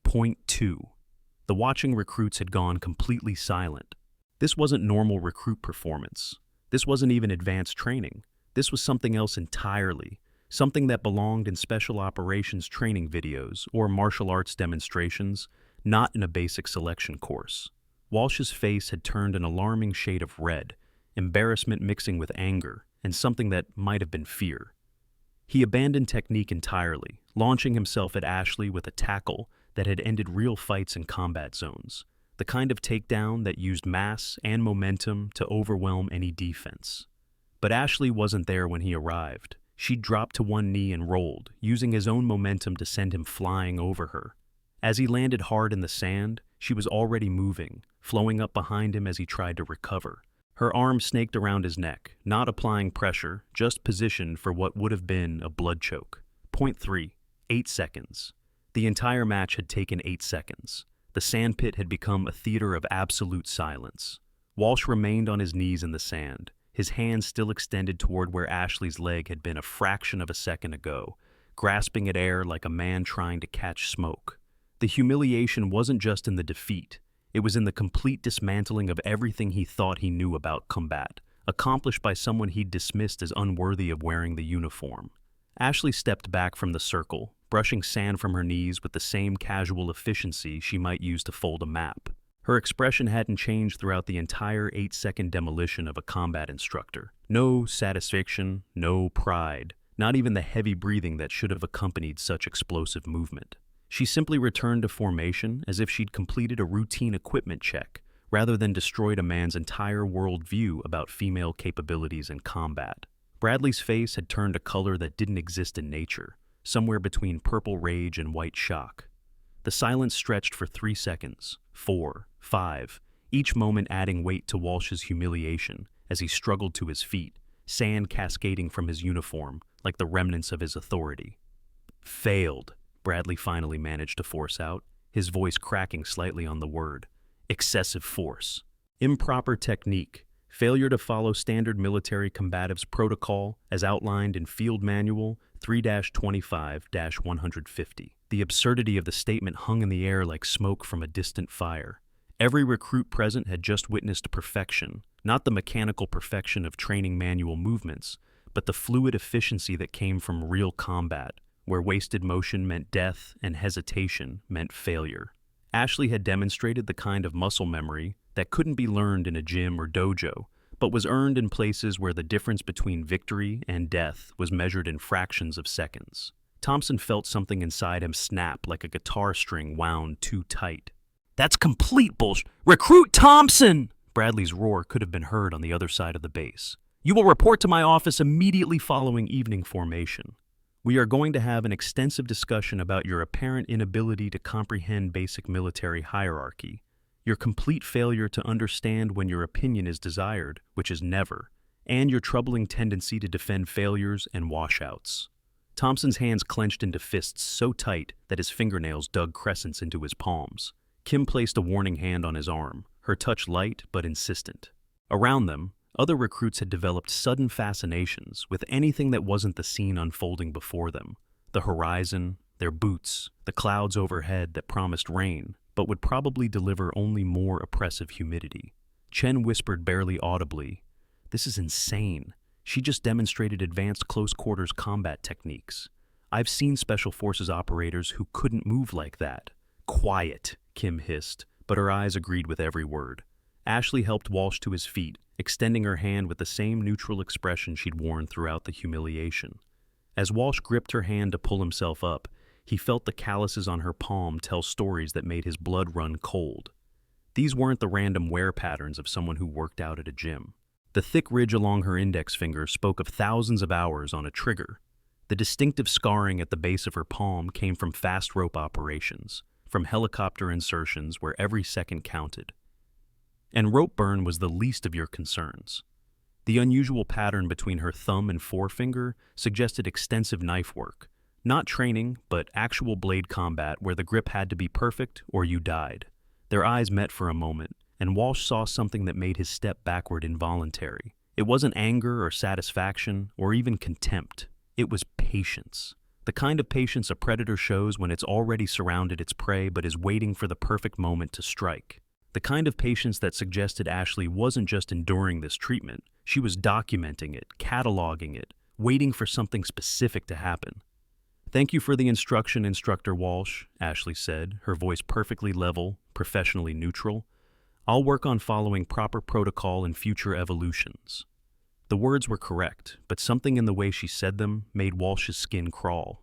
A: Point 2. The watching recruits had gone completely silent. This wasn't normal recruit performance. This wasn't even advanced training. This was something else entirely. Something that belonged in special operations training videos or martial arts demonstrations, not in a basic selection course. Walsh's face had turned an alarming shade of red, embarrassment mixing with anger, and something that might have been fear. He abandoned technique entirely, launching himself at Ashley with a tackle that had ended real fights in combat zones, the kind of takedown that used mass and momentum to overwhelm any defense. But Ashley wasn't there when he arrived. She dropped to one knee and rolled, using his own momentum to send him flying over her. As he landed hard in the sand, she was already moving, flowing up behind him as he tried to recover. Her arm snaked around his neck, not applying pressure, just positioned for what would have been a blood choke. Point 3. 8 seconds. The entire match had taken 8 seconds. The sandpit had become a theater of absolute silence. Walsh remained on his knees in the sand, his hand still extended toward where Ashley's leg had been a fraction of a second ago, grasping at air like a man trying to catch smoke. The humiliation wasn't just in the defeat. It was in the complete dismantling of everything he thought he knew about combat, accomplished by someone he'd dismissed as unworthy of wearing the uniform. Ashley stepped back from the circle, brushing sand from her knees with the same casual efficiency she might use to fold a map. Her expression hadn't changed throughout the entire 8-second demolition of a combat instructor. No satisfaction, no pride, not even the heavy breathing that should have accompanied such explosive movement. She simply returned to formation as if she'd completed a routine equipment check, rather than destroyed a man's entire worldview about female capabilities in combat. Bradley's face had turned a color that didn't exist in nature, somewhere between purple rage and white shock. The silence stretched for 3 seconds, 4, 5, each moment adding weight to Walsh's humiliation as he struggled to his feet, sand cascading from his uniform like the remnants of his authority. Failed, Bradley finally managed to force out, his voice cracking slightly on the word. Excessive force. Improper technique. Failure to follow standard military combatives protocol as outlined in Field Manual 3-25-150. The absurdity of the statement hung in the air like smoke from a distant fire. Every recruit present had just witnessed perfection, not the mechanical perfection of training manual movements, but the fluid efficiency that came from real combat, where wasted motion meant death and hesitation meant failure. Ashley had demonstrated the kind of muscle memory that couldn't be learned in a gym or dojo, but was earned in places where the difference between victory and death was measured in fractions of seconds. Thompson felt something inside him snap like a guitar string wound too tight. "That's complete bullshit! Recruit Thompson!" Bradley's roar could have been heard on the other side of the base. "You will report to my office immediately following evening formation. We are going to have an extensive discussion about your apparent inability to comprehend basic military hierarchy, your complete failure to understand when your opinion is desired, which is never, and your troubling tendency to defend failures and washouts." Thompson's hands clenched into fists so tight that his fingernails dug crescents into his palms. Kim placed a warning hand on his arm, her touch light but insistent. Around them, other recruits had developed sudden fascinations with anything that wasn't the scene unfolding before them. The horizon, their boots, the clouds overhead that promised rain, but would probably deliver only more oppressive humidity. Chen whispered barely audibly, "This is insane. She just demonstrated advanced close-quarters combat techniques. I've seen Special Forces operators who couldn't move like that." "Quiet," Kim hissed, but her eyes agreed with every word. Ashley helped Walsh to his feet, extending her hand with the same neutral expression she'd worn throughout the humiliation. As Walsh gripped her hand to pull himself up, he felt the calluses on her palm tell stories that made his blood run cold. These weren't the random wear patterns of someone who worked out at a gym. The thick ridge along her index finger spoke of thousands of hours on a trigger. The distinctive scarring at the base of her palm came from fast rope operations, from helicopter insertions where every second counted. And rope burn was the least of your concerns. The unusual pattern between her thumb and forefinger suggested extensive knife work. Not training, but actual blade combat where the grip had to be perfect or you died. Their eyes met for a moment, and Walsh saw something that made his step backward involuntary. It wasn't anger or satisfaction or even contempt. It was patience. The kind of patience a predator shows when it's already surrounded its prey but is waiting for the perfect moment to strike. The kind of patience that suggested Ashley wasn't just enduring this treatment, she was documenting it, cataloging it, waiting for something specific to happen. "Thank you for the instruction, Instructor Walsh," Ashley said, her voice perfectly level, professionally neutral. "I'll work on following proper protocol in future evolutions." The words were correct, but something in the way she said them made Walsh's skin crawl.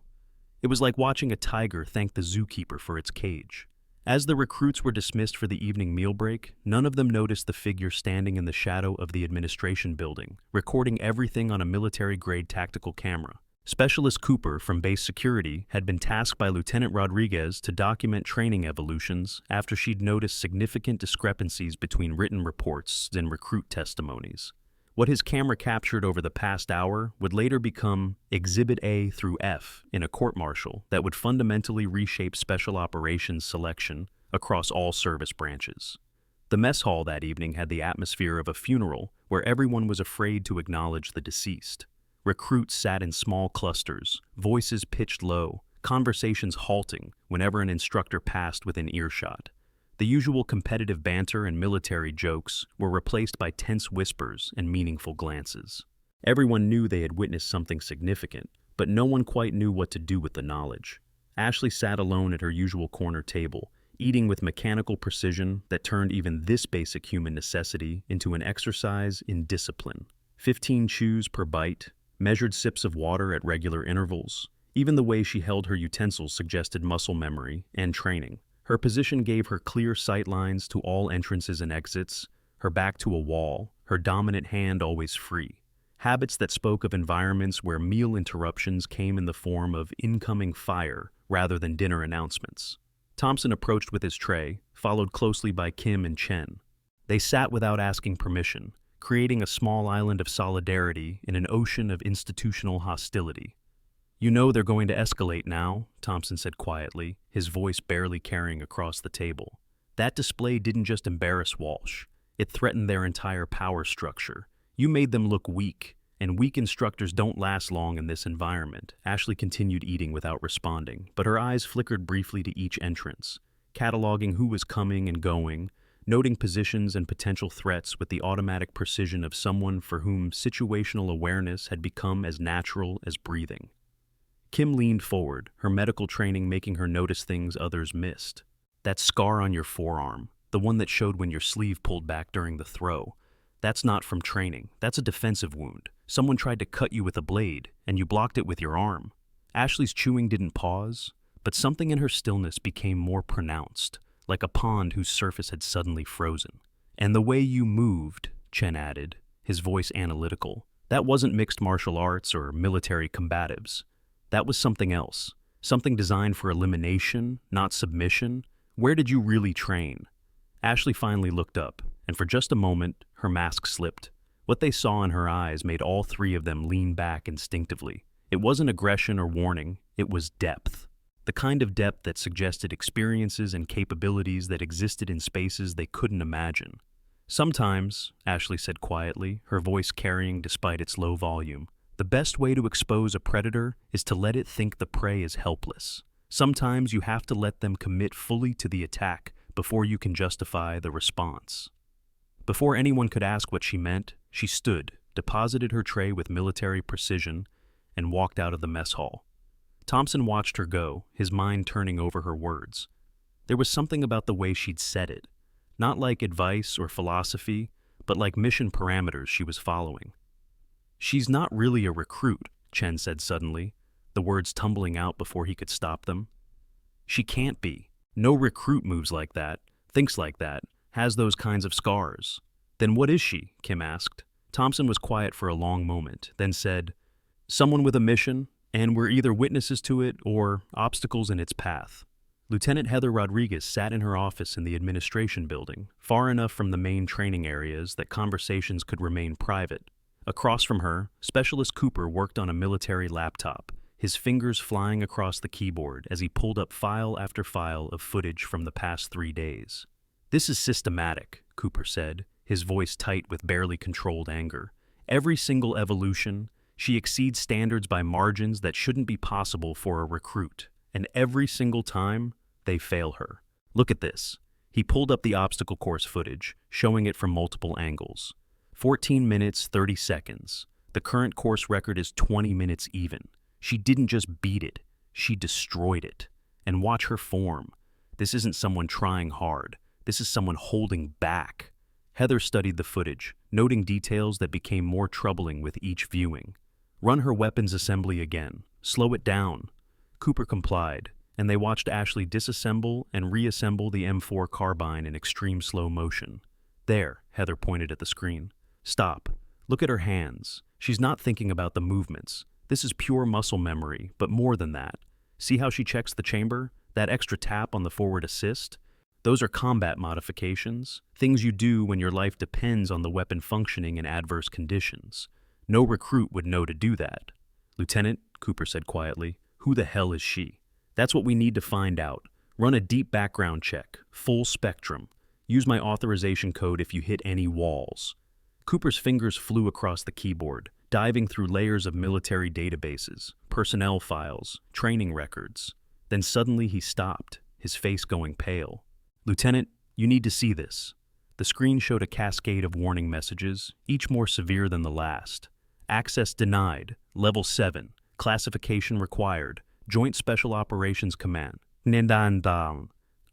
A: It was like watching a tiger thank the zookeeper for its cage. As the recruits were dismissed for the evening meal break, none of them noticed the figure standing in the shadow of the administration building, recording everything on a military-grade tactical camera. Specialist Cooper from base security had been tasked by Lieutenant Rodriguez to document training evolutions after she'd noticed significant discrepancies between written reports and recruit testimonies. What his camera captured over the past hour would later become Exhibit A through F in a court-martial that would fundamentally reshape special operations selection across all service branches. The mess hall that evening had the atmosphere of a funeral where everyone was afraid to acknowledge the deceased. Recruits sat in small clusters, voices pitched low, conversations halting whenever an instructor passed within earshot. The usual competitive banter and military jokes were replaced by tense whispers and meaningful glances. Everyone knew they had witnessed something significant, but no one quite knew what to do with the knowledge. Ashley sat alone at her usual corner table, eating with mechanical precision that turned even this basic human necessity into an exercise in discipline. 15 chews per bite, measured sips of water at regular intervals. Even the way she held her utensils suggested muscle memory and training. Her position gave her clear sight lines to all entrances and exits, her back to a wall, her dominant hand always free. Habits that spoke of environments where meal interruptions came in the form of incoming fire rather than dinner announcements. Thompson approached with his tray, followed closely by Kim and Chen. They sat without asking permission, creating a small island of solidarity in an ocean of institutional hostility. "You know they're going to escalate now," Thompson said quietly, his voice barely carrying across the table. That display didn't just embarrass Walsh. It threatened their entire power structure. "You made them look weak, and weak instructors don't last long in this environment." Ashley continued eating without responding, but her eyes flickered briefly to each entrance, cataloging who was coming and going, noting positions and potential threats with the automatic precision of someone for whom situational awareness had become as natural as breathing. Kim leaned forward, her medical training making her notice things others missed. "That scar on your forearm, the one that showed when your sleeve pulled back during the throw, that's not from training, that's a defensive wound. Someone tried to cut you with a blade, and you blocked it with your arm." Ashley's chewing didn't pause, but something in her stillness became more pronounced, like a pond whose surface had suddenly frozen. "And the way you moved," Chen added, his voice analytical, "that wasn't mixed martial arts or military combatives. That was something else, something designed for elimination, not submission. Where did you really train?" Ashley finally looked up, and for just a moment, her mask slipped. What they saw in her eyes made all three of them lean back instinctively. It wasn't aggression or warning, it was depth. The kind of depth that suggested experiences and capabilities that existed in spaces they couldn't imagine. "Sometimes," Ashley said quietly, her voice carrying despite its low volume, "the best way to expose a predator is to let it think the prey is helpless. Sometimes you have to let them commit fully to the attack before you can justify the response." Before anyone could ask what she meant, she stood, deposited her tray with military precision, and walked out of the mess hall. Thompson watched her go, his mind turning over her words. There was something about the way she'd said it, not like advice or philosophy, but like mission parameters she was following. "She's not really a recruit," Chen said suddenly, the words tumbling out before he could stop them. "She can't be. No recruit moves like that, thinks like that, has those kinds of scars." "Then what is she?" Kim asked. Thompson was quiet for a long moment, then said, "Someone with a mission, and we're either witnesses to it or obstacles in its path." Lieutenant Heather Rodriguez sat in her office in the administration building, far enough from the main training areas that conversations could remain private. Across from her, Specialist Cooper worked on a military laptop, his fingers flying across the keyboard as he pulled up file after file of footage from the past 3 days. "This is systematic," Cooper said, his voice tight with barely controlled anger. "Every single evolution, she exceeds standards by margins that shouldn't be possible for a recruit, and every single time, they fail her. Look at this." He pulled up the obstacle course footage, showing it from multiple angles. 14 minutes, 30 seconds. The current course record is 20 minutes even. She didn't just beat it, she destroyed it. And watch her form. This isn't someone trying hard. This is someone holding back. Heather studied the footage, noting details that became more troubling with each viewing. "Run her weapons assembly again. Slow it down." Cooper complied, and they watched Ashley disassemble and reassemble the M4 carbine in extreme slow motion. "There," Heather pointed at the screen. "Stop. Look at her hands. She's not thinking about the movements. This is pure muscle memory, but more than that. See how she checks the chamber? That extra tap on the forward assist? Those are combat modifications, things you do when your life depends on the weapon functioning in adverse conditions. No recruit would know to do that." "Lieutenant," Cooper said quietly, "who the hell is she? That's what we need to find out. Run a deep background check, full spectrum. Use my authorization code if you hit any walls." Cooper's fingers flew across the keyboard, diving through layers of military databases, personnel files, training records. Then suddenly he stopped, his face going pale. "Lieutenant, you need to see this." The screen showed a cascade of warning messages, each more severe than the last. "Access denied. Level 7. Classification required. Joint Special Operations Command. Ndandan.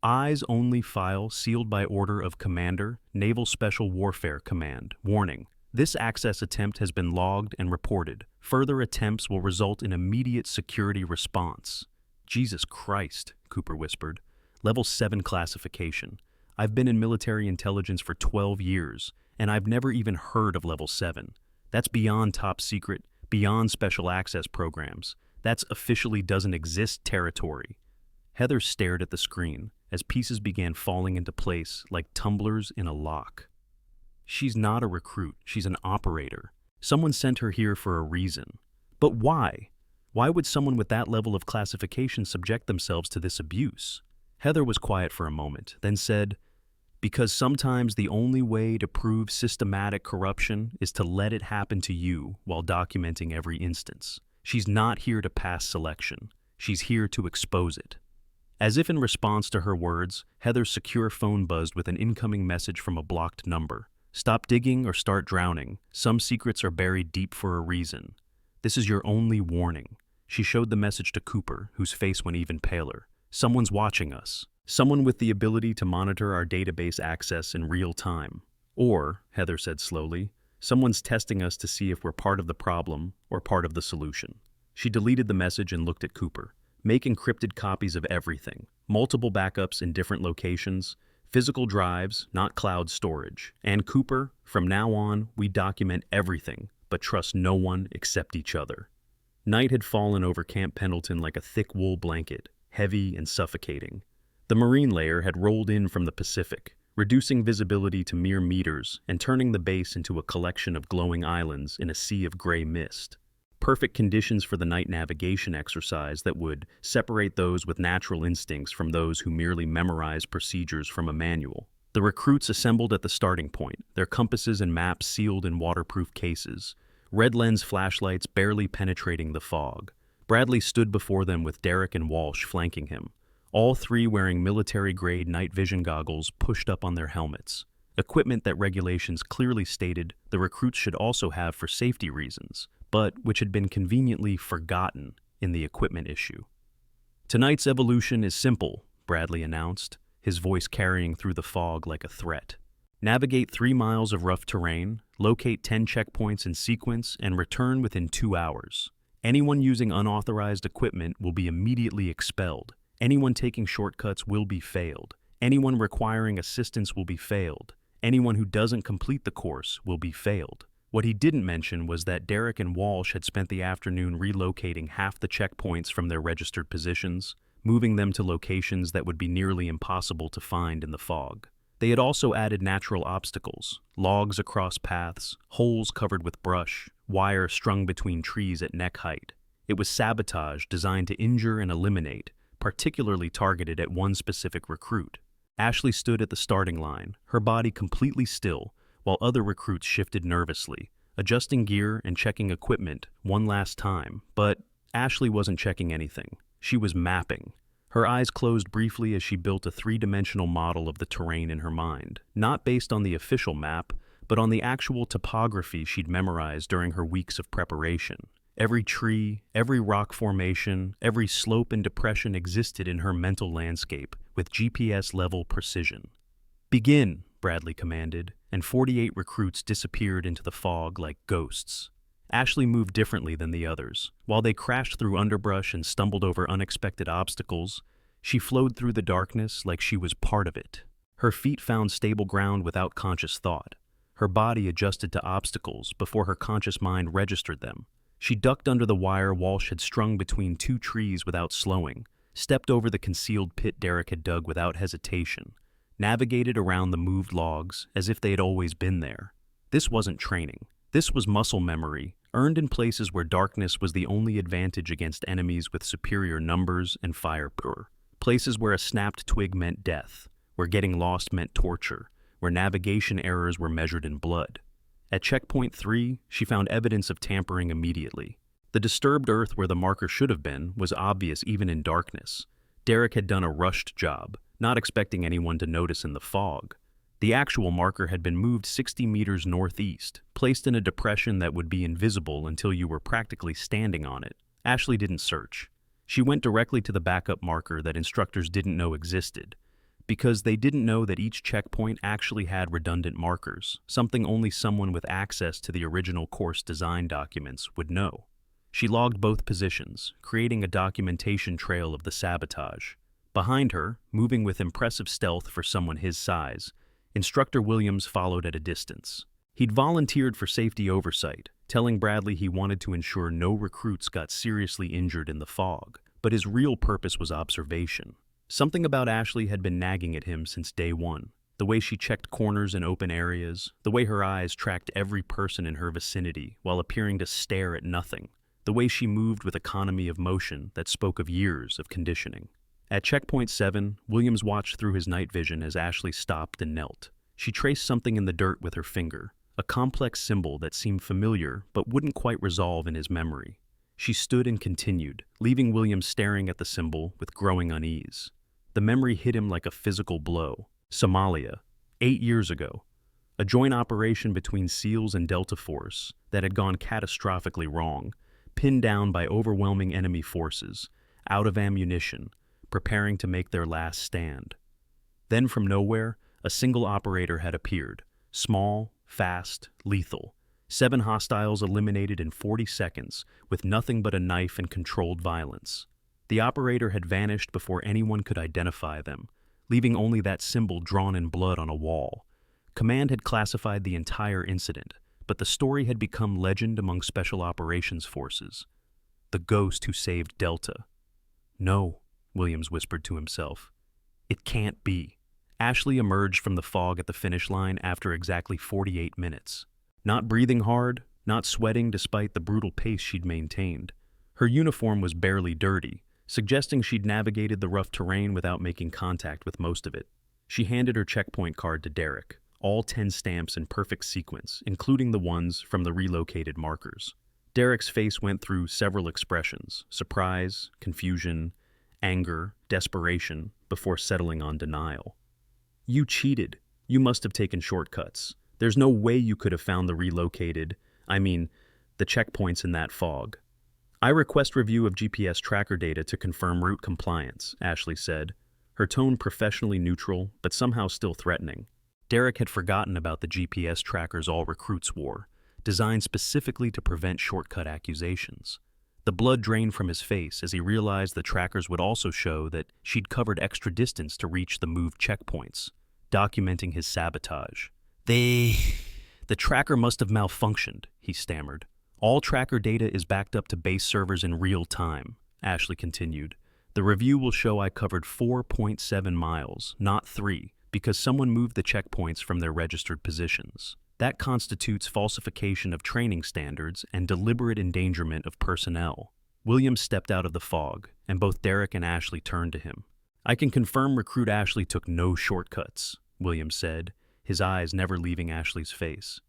A: Eyes only file sealed by order of Commander, Naval Special Warfare Command. Warning. This access attempt has been logged and reported. Further attempts will result in immediate security response." "Jesus Christ," Cooper whispered. "Level 7 classification. I've been in military intelligence for 12 years, and I've never even heard of Level 7. That's beyond top secret, beyond special access programs. That's officially doesn't exist territory." Heather stared at the screen as pieces began falling into place like tumblers in a lock. She's not a recruit, she's an operator. Someone sent her here for a reason. But why? Why would someone with that level of classification subject themselves to this abuse? Heather was quiet for a moment, then said, "Because sometimes the only way to prove systematic corruption is to let it happen to you while documenting every instance. She's not here to pass selection. She's here to expose it." As if in response to her words, Heather's secure phone buzzed with an incoming message from a blocked number. "Stop digging or start drowning. Some secrets are buried deep for a reason. This is your only warning." She showed the message to Cooper, whose face went even paler. "Someone's watching us. Someone with the ability to monitor our database access in real time. Or," Heather said slowly, "someone's testing us to see if we're part of the problem or part of the solution." She deleted the message and looked at Cooper. "Make encrypted copies of everything. Multiple backups in different locations. Physical drives, not cloud storage. And Cooper, from now on, we document everything, but trust no one except each other." Night had fallen over Camp Pendleton like a thick wool blanket, heavy and suffocating. The marine layer had rolled in from the Pacific, reducing visibility to mere meters and turning the base into a collection of glowing islands in a sea of gray mist. Perfect conditions for the night navigation exercise that would separate those with natural instincts from those who merely memorize procedures from a manual. The recruits assembled at the starting point, their compasses and maps sealed in waterproof cases, red lens flashlights barely penetrating the fog. Bradley stood before them with Derek and Walsh flanking him, all three wearing military-grade night vision goggles pushed up on their helmets, equipment that regulations clearly stated the recruits should also have for safety reasons, but which had been conveniently forgotten in the equipment issue. "Tonight's evolution is simple," Bradley announced, his voice carrying through the fog like a threat. "Navigate 3 miles of rough terrain, locate 10 checkpoints in sequence, and return within 2 hours. Anyone using unauthorized equipment will be immediately expelled. Anyone taking shortcuts will be failed. Anyone requiring assistance will be failed. Anyone who doesn't complete the course will be failed." What he didn't mention was that Derek and Walsh had spent the afternoon relocating half the checkpoints from their registered positions, moving them to locations that would be nearly impossible to find in the fog. They had also added natural obstacles, logs across paths, holes covered with brush, wire strung between trees at neck height. It was sabotage designed to injure and eliminate, particularly targeted at one specific recruit. Ashley stood at the starting line, her body completely still, while other recruits shifted nervously, adjusting gear and checking equipment one last time. But Ashley wasn't checking anything. She was mapping. Her eyes closed briefly as she built a three-dimensional model of the terrain in her mind, not based on the official map, but on the actual topography she'd memorized during her weeks of preparation. Every tree, every rock formation, every slope and depression existed in her mental landscape with GPS-level precision. "Begin," Bradley commanded, and 48 recruits disappeared into the fog like ghosts. Ashley moved differently than the others. While they crashed through underbrush and stumbled over unexpected obstacles, she flowed through the darkness like she was part of it. Her feet found stable ground without conscious thought. Her body adjusted to obstacles before her conscious mind registered them. She ducked under the wire Walsh had strung between two trees without slowing, stepped over the concealed pit Derek had dug without hesitation, navigated around the moved logs as if they had always been there. This wasn't training. This was muscle memory, earned in places where darkness was the only advantage against enemies with superior numbers and firepower. Places where a snapped twig meant death, where getting lost meant torture, where navigation errors were measured in blood. At checkpoint 3, she found evidence of tampering immediately. The disturbed earth where the marker should have been was obvious even in darkness. Derek had done a rushed job, not expecting anyone to notice in the fog. The actual marker had been moved 60 meters northeast, placed in a depression that would be invisible until you were practically standing on it. Ashley didn't search. She went directly to the backup marker that instructors didn't know existed, because they didn't know that each checkpoint actually had redundant markers, something only someone with access to the original course design documents would know. She logged both positions, creating a documentation trail of the sabotage. Behind her, moving with impressive stealth for someone his size, Instructor Williams followed at a distance. He'd volunteered for safety oversight, telling Bradley he wanted to ensure no recruits got seriously injured in the fog, but his real purpose was observation. Something about Ashley had been nagging at him since day one. The way she checked corners and open areas, the way her eyes tracked every person in her vicinity while appearing to stare at nothing, the way she moved with economy of motion that spoke of years of conditioning. At checkpoint 7, Williams watched through his night vision as Ashley stopped and knelt. She traced something in the dirt with her finger, a complex symbol that seemed familiar but wouldn't quite resolve in his memory. She stood and continued, leaving Williams staring at the symbol with growing unease. The memory hit him like a physical blow. Somalia, 8 years ago. A joint operation between SEALs and Delta Force that had gone catastrophically wrong, pinned down by overwhelming enemy forces, out of ammunition, preparing to make their last stand. Then from nowhere, a single operator had appeared, small, fast, lethal. 7 hostiles eliminated in 40 seconds, with nothing but a knife and controlled violence. The operator had vanished before anyone could identify them, leaving only that symbol drawn in blood on a wall. Command had classified the entire incident, but the story had become legend among Special Operations Forces. The ghost who saved Delta. "No," Williams whispered to himself. "It can't be." Ashley emerged from the fog at the finish line after exactly 48 minutes. Not breathing hard, not sweating despite the brutal pace she'd maintained. Her uniform was barely dirty, suggesting she'd navigated the rough terrain without making contact with most of it. She handed her checkpoint card to Derek, all 10 stamps in perfect sequence, including the ones from the relocated markers. Derek's face went through several expressions: surprise, confusion, anger, desperation, before settling on denial. "You cheated. You must have taken shortcuts. There's no way you could have found the checkpoints in that fog." "I request review of GPS tracker data to confirm route compliance," Ashley said, her tone professionally neutral but somehow still threatening. Derek had forgotten about the GPS trackers all recruits wore, designed specifically to prevent shortcut accusations. The blood drained from his face as he realized the trackers would also show that she'd covered extra distance to reach the moved checkpoints, documenting his sabotage. The tracker must have malfunctioned," he stammered. "All tracker data is backed up to base servers in real time," Ashley continued. "The review will show I covered 4.7 miles, not 3, because someone moved the checkpoints from their registered positions. That constitutes falsification of training standards and deliberate endangerment of personnel. Williams stepped out of the fog, and both Derek and Ashley turned to him. "I can confirm recruit Ashley took no shortcuts," Williams said, his eyes never leaving Ashley's face.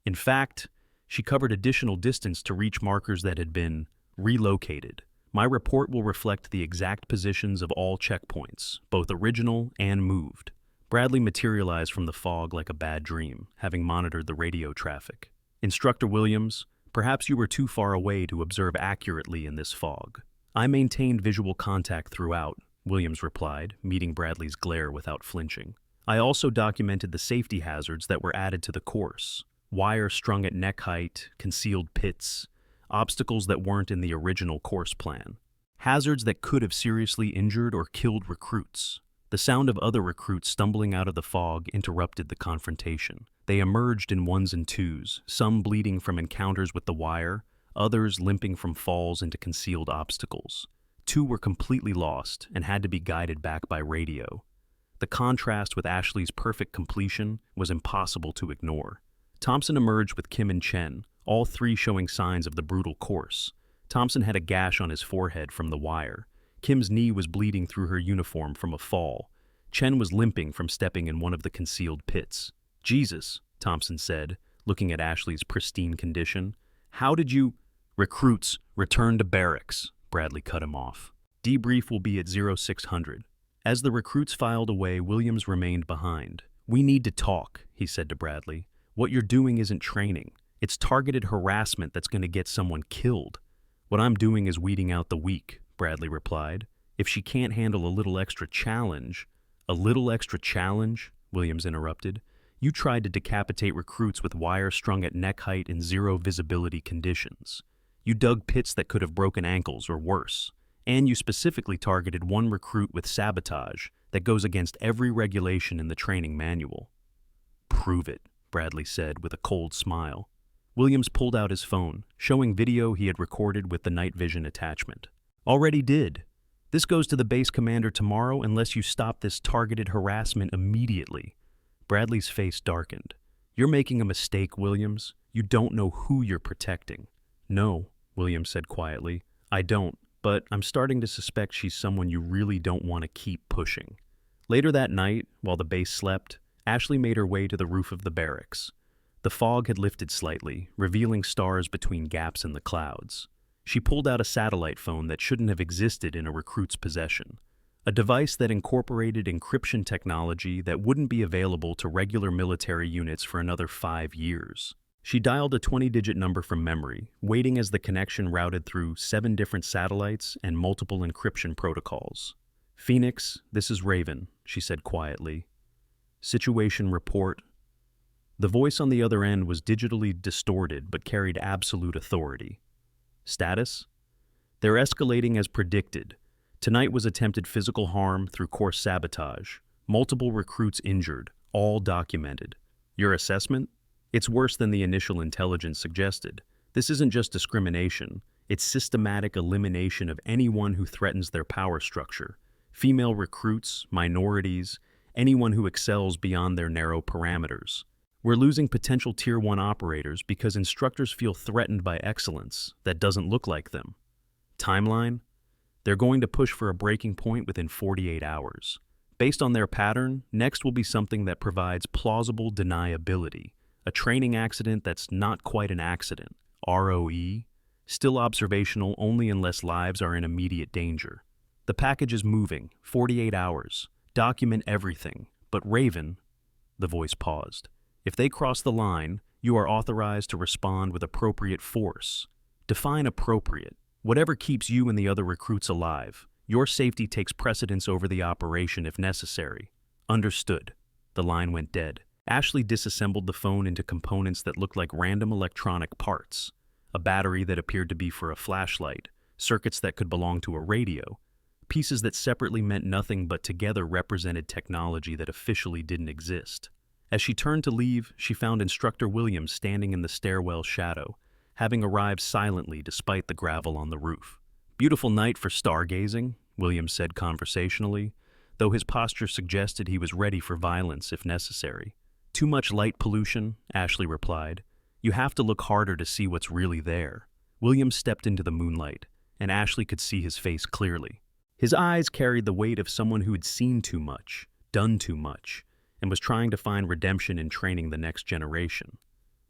A: "In fact, she covered additional distance to reach markers that had been relocated. My report will reflect the exact positions of all checkpoints, both original and moved." Bradley materialized from the fog like a bad dream, having monitored the radio traffic. "Instructor Williams, perhaps you were too far away to observe accurately in this fog." "I maintained visual contact throughout," Williams replied, meeting Bradley's glare without flinching. "I also documented the safety hazards that were added to the course. Wire strung at neck height, concealed pits, obstacles that weren't in the original course plan. Hazards that could have seriously injured or killed recruits." The sound of other recruits stumbling out of the fog interrupted the confrontation. They emerged in ones and twos, some bleeding from encounters with the wire, others limping from falls into concealed obstacles. Two were completely lost and had to be guided back by radio. The contrast with Ashley's perfect completion was impossible to ignore. Thompson emerged with Kim and Chen, all three showing signs of the brutal course. Thompson had a gash on his forehead from the wire. Kim's knee was bleeding through her uniform from a fall. Chen was limping from stepping in one of the concealed pits. "Jesus," Thompson said, looking at Ashley's pristine condition. "How did you—" "Recruits, return to barracks," Bradley cut him off. "Debrief will be at 0600. As the recruits filed away, Williams remained behind. "We need to talk," he said to Bradley. "What you're doing isn't training. It's targeted harassment that's going to get someone killed." "What I'm doing is weeding out the weak," Bradley replied. "If she can't handle a little extra challenge—" "A little extra challenge?" Williams interrupted. "You tried to decapitate recruits with wire strung at neck height in zero visibility conditions. You dug pits that could have broken ankles or worse. And you specifically targeted one recruit with sabotage that goes against every regulation in the training manual." "Prove it," Bradley said with a cold smile. Williams pulled out his phone, showing video he had recorded with the night vision attachment. "Already did. This goes to the base commander tomorrow unless you stop this targeted harassment immediately." Bradley's face darkened. "You're making a mistake, Williams. You don't know who you're protecting." "No," Williams said quietly. "I don't, but I'm starting to suspect she's someone you really don't want to keep pushing." Later that night, while the base slept, Ashley made her way to the roof of the barracks. The fog had lifted slightly, revealing stars between gaps in the clouds. She pulled out a satellite phone that shouldn't have existed in a recruit's possession, a device that incorporated encryption technology that wouldn't be available to regular military units for another 5 years. She dialed a 20-digit number from memory, waiting as the connection routed through 7 different satellites and multiple encryption protocols. "Phoenix, this is Raven," she said quietly. "Situation report." The voice on the other end was digitally distorted but carried absolute authority. "Status? They're escalating as predicted. Tonight was attempted physical harm through course sabotage. Multiple recruits injured, all documented. Your assessment? It's worse than the initial intelligence suggested. This isn't just discrimination. It's systematic elimination of anyone who threatens their power structure. Female recruits, minorities, anyone who excels beyond their narrow parameters. We're losing potential Tier 1 operators because instructors feel threatened by excellence that doesn't look like them. Timeline? They're going to push for a breaking point within 48 hours. Based on their pattern, next will be something that provides plausible deniability, a training accident that's not quite an accident, ROE, still observational only unless lives are in immediate danger. The package is moving, 48 hours. Document everything. But Raven, the voice paused. If they cross the line, you are authorized to respond with appropriate force. Define appropriate. Whatever keeps you and the other recruits alive. Your safety takes precedence over the operation if necessary. Understood. The line went dead. Ashley disassembled the phone into components that looked like random electronic parts. A battery that appeared to be for a flashlight, circuits that could belong to a radio, pieces that separately meant nothing but together represented technology that officially didn't exist. As she turned to leave, she found Instructor Williams standing in the stairwell shadow, having arrived silently despite the gravel on the roof. "Beautiful night for stargazing," Williams said conversationally. though his posture suggested he was ready for violence if necessary. "Too much light pollution," Ashley replied. "You have to look harder to see what's really there." Williams stepped into the moonlight, and Ashley could see his face clearly. His eyes carried the weight of someone who had seen too much, done too much, and was trying to find redemption in training the next generation.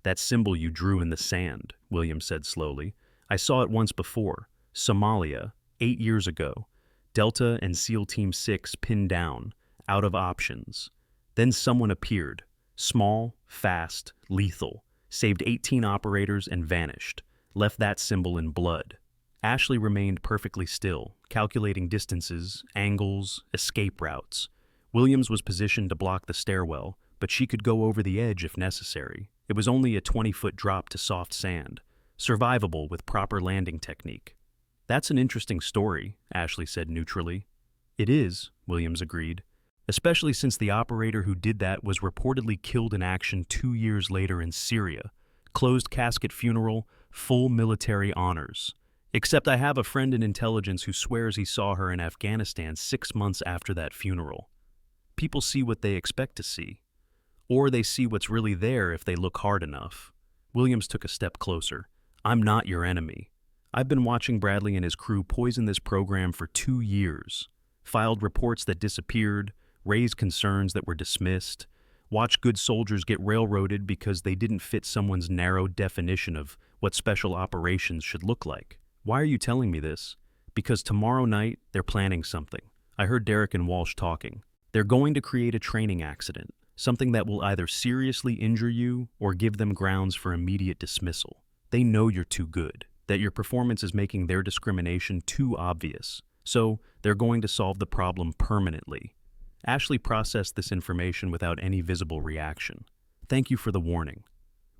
A: "That symbol you drew in the sand," Williams said slowly. "I saw it once before. Somalia, 8 years ago. Delta and SEAL Team 6 pinned down, out of options. Then someone appeared, small, fast, lethal, saved 18 operators and vanished, left that symbol in blood." Ashley remained perfectly still, calculating distances, angles, escape routes. Williams was positioned to block the stairwell, but she could go over the edge if necessary. It was only a 20-foot drop to soft sand, survivable with proper landing technique. "That's an interesting story," Ashley said neutrally. "It is," Williams agreed, "especially since the operator who did that was reportedly killed in action 2 years later in Syria. Closed casket funeral, full military honors. Except I have a friend in intelligence who swears he saw her in Afghanistan 6 months after that funeral." People see what they expect to see. Or they see what's really there if they look hard enough. Williams took a step closer. "I'm not your enemy. I've been watching Bradley and his crew poison this program for 2 years. Filed reports that disappeared, raised concerns that were dismissed, watched good soldiers get railroaded because they didn't fit someone's narrow definition of what special operations should look like. Why are you telling me this? Because tomorrow night, they're planning something. I heard Derek and Walsh talking. They're going to create a training accident, something that will either seriously injure you or give them grounds for immediate dismissal. They know you're too good, that your performance is making their discrimination too obvious, so they're going to solve the problem permanently." Ashley processed this information without any visible reaction. "Thank you for the warning."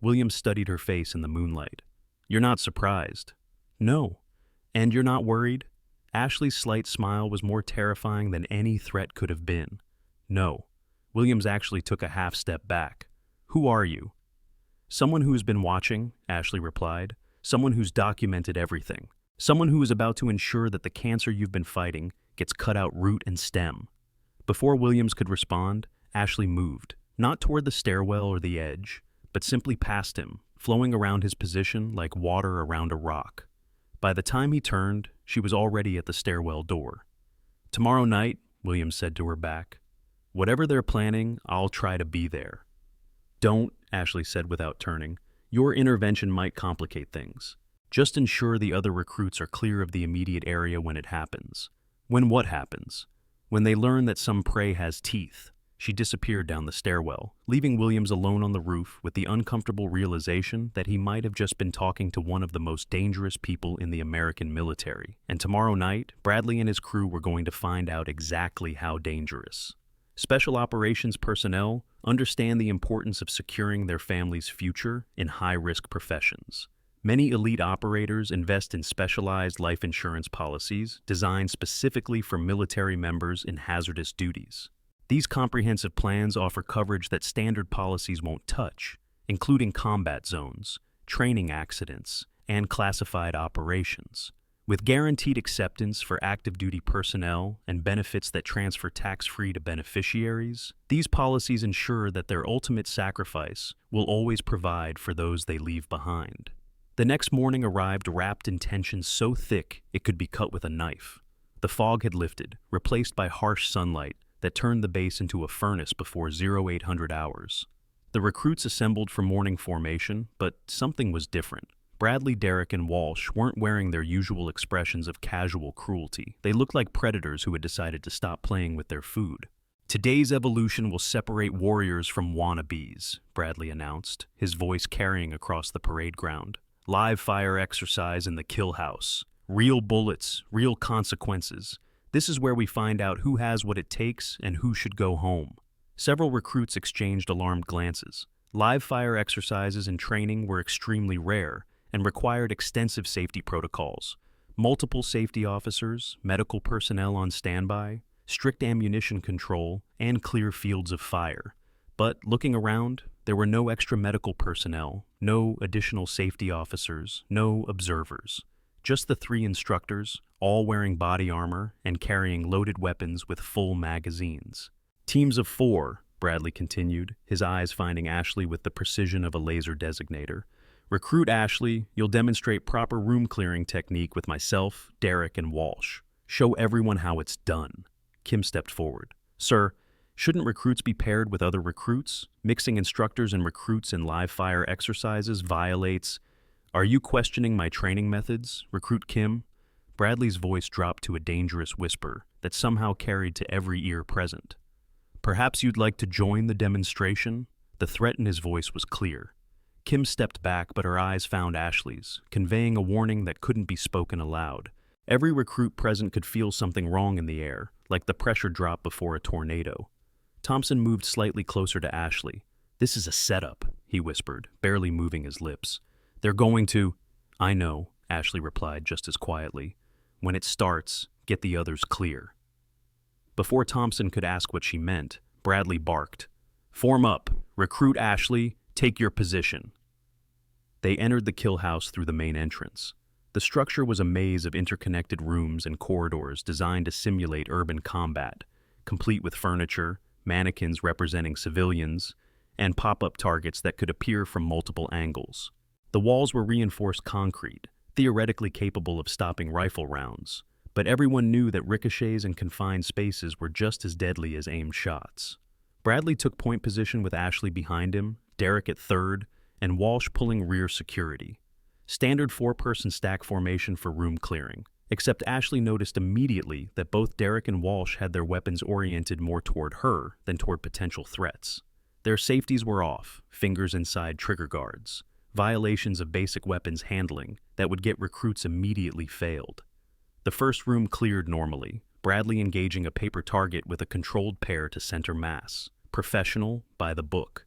A: Williams studied her face in the moonlight. "You're not surprised?" "No." "And you're not worried?" Ashley's slight smile was more terrifying than any threat could have been. "No." Williams actually took a half step back. "Who are you?" "Someone who's been watching," Ashley replied. "Someone who's documented everything. Someone who is about to ensure that the cancer you've been fighting gets cut out root and stem." Before Williams could respond, Ashley moved, not toward the stairwell or the edge, but simply past him, flowing around his position like water around a rock. By the time he turned, she was already at the stairwell door. "Tomorrow night," Williams said to her back. "Whatever they're planning, I'll try to be there." "Don't," Ashley said without turning. "Your intervention might complicate things. Just ensure the other recruits are clear of the immediate area when it happens." "When what happens?" "When they learn that some prey has teeth." She disappeared down the stairwell, leaving Williams alone on the roof with the uncomfortable realization that he might have just been talking to one of the most dangerous people in the American military. And tomorrow night, Bradley and his crew were going to find out exactly how dangerous. Special operations personnel understand the importance of securing their family's future in high-risk professions. Many elite operators invest in specialized life insurance policies designed specifically for military members in hazardous duties. These comprehensive plans offer coverage that standard policies won't touch, including combat zones, training accidents, and classified operations. With guaranteed acceptance for active duty personnel and benefits that transfer tax-free to beneficiaries, these policies ensure that their ultimate sacrifice will always provide for those they leave behind. The next morning arrived wrapped in tension so thick it could be cut with a knife. The fog had lifted, replaced by harsh sunlight that turned the base into a furnace before 0800 hours. The recruits assembled for morning formation, but something was different. Bradley, Derek, and Walsh weren't wearing their usual expressions of casual cruelty. They looked like predators who had decided to stop playing with their food. "Today's evolution will separate warriors from wannabes," Bradley announced, his voice carrying across the parade ground. "Live fire exercise in the kill house. Real bullets, real consequences. This is where we find out who has what it takes and who should go home." Several recruits exchanged alarmed glances. Live fire exercises and training were extremely rare and required extensive safety protocols. Multiple safety officers, medical personnel on standby, strict ammunition control, and clear fields of fire. But looking around, there were no extra medical personnel, no additional safety officers, no observers. Just the three instructors, all wearing body armor and carrying loaded weapons with full magazines. Teams of 4, Bradley continued, his eyes finding Ashley with the precision of a laser designator. Recruit Ashley, you'll demonstrate proper room clearing technique with myself, Derek, and Walsh. Show everyone how it's done. Kim stepped forward. Sir, shouldn't recruits be paired with other recruits? Mixing instructors and recruits in live-fire exercises violates... Are you questioning my training methods, Recruit Kim? Bradley's voice dropped to a dangerous whisper that somehow carried to every ear present. Perhaps you'd like to join the demonstration? The threat in his voice was clear. Kim stepped back, but her eyes found Ashley's, conveying a warning that couldn't be spoken aloud. Every recruit present could feel something wrong in the air, like the pressure drop before a tornado. Thompson moved slightly closer to Ashley. This is a setup, he whispered, barely moving his lips. They're going to... I know, Ashley replied just as quietly. When it starts, get the others clear. Before Thompson could ask what she meant, Bradley barked. Form up. Recruit Ashley, take your position. They entered the kill house through the main entrance. The structure was a maze of interconnected rooms and corridors designed to simulate urban combat, complete with furniture, mannequins representing civilians, and pop-up targets that could appear from multiple angles. The walls were reinforced concrete, theoretically capable of stopping rifle rounds, but everyone knew that ricochets in confined spaces were just as deadly as aimed shots. Bradley took point position with Ashley behind him, Derek at third, and Walsh pulling rear security. Standard 4-person stack formation for room clearing, except Ashley noticed immediately that both Derek and Walsh had their weapons oriented more toward her than toward potential threats. Their safeties were off, fingers inside trigger guards. Violations of basic weapons handling that would get recruits immediately failed. The first room cleared normally, Bradley engaging a paper target with a controlled pair to center mass, professional, by the book,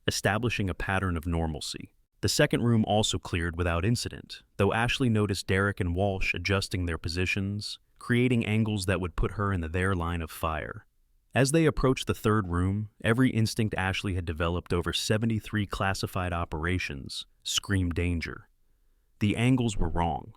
A: establishing a pattern of normalcy. The second room also cleared without incident, though Ashley noticed Derek and Walsh adjusting their positions, creating angles that would put her in their line of fire. As they approached the third room, every instinct Ashley had developed over 73 classified operations screamed danger. The angles were wrong.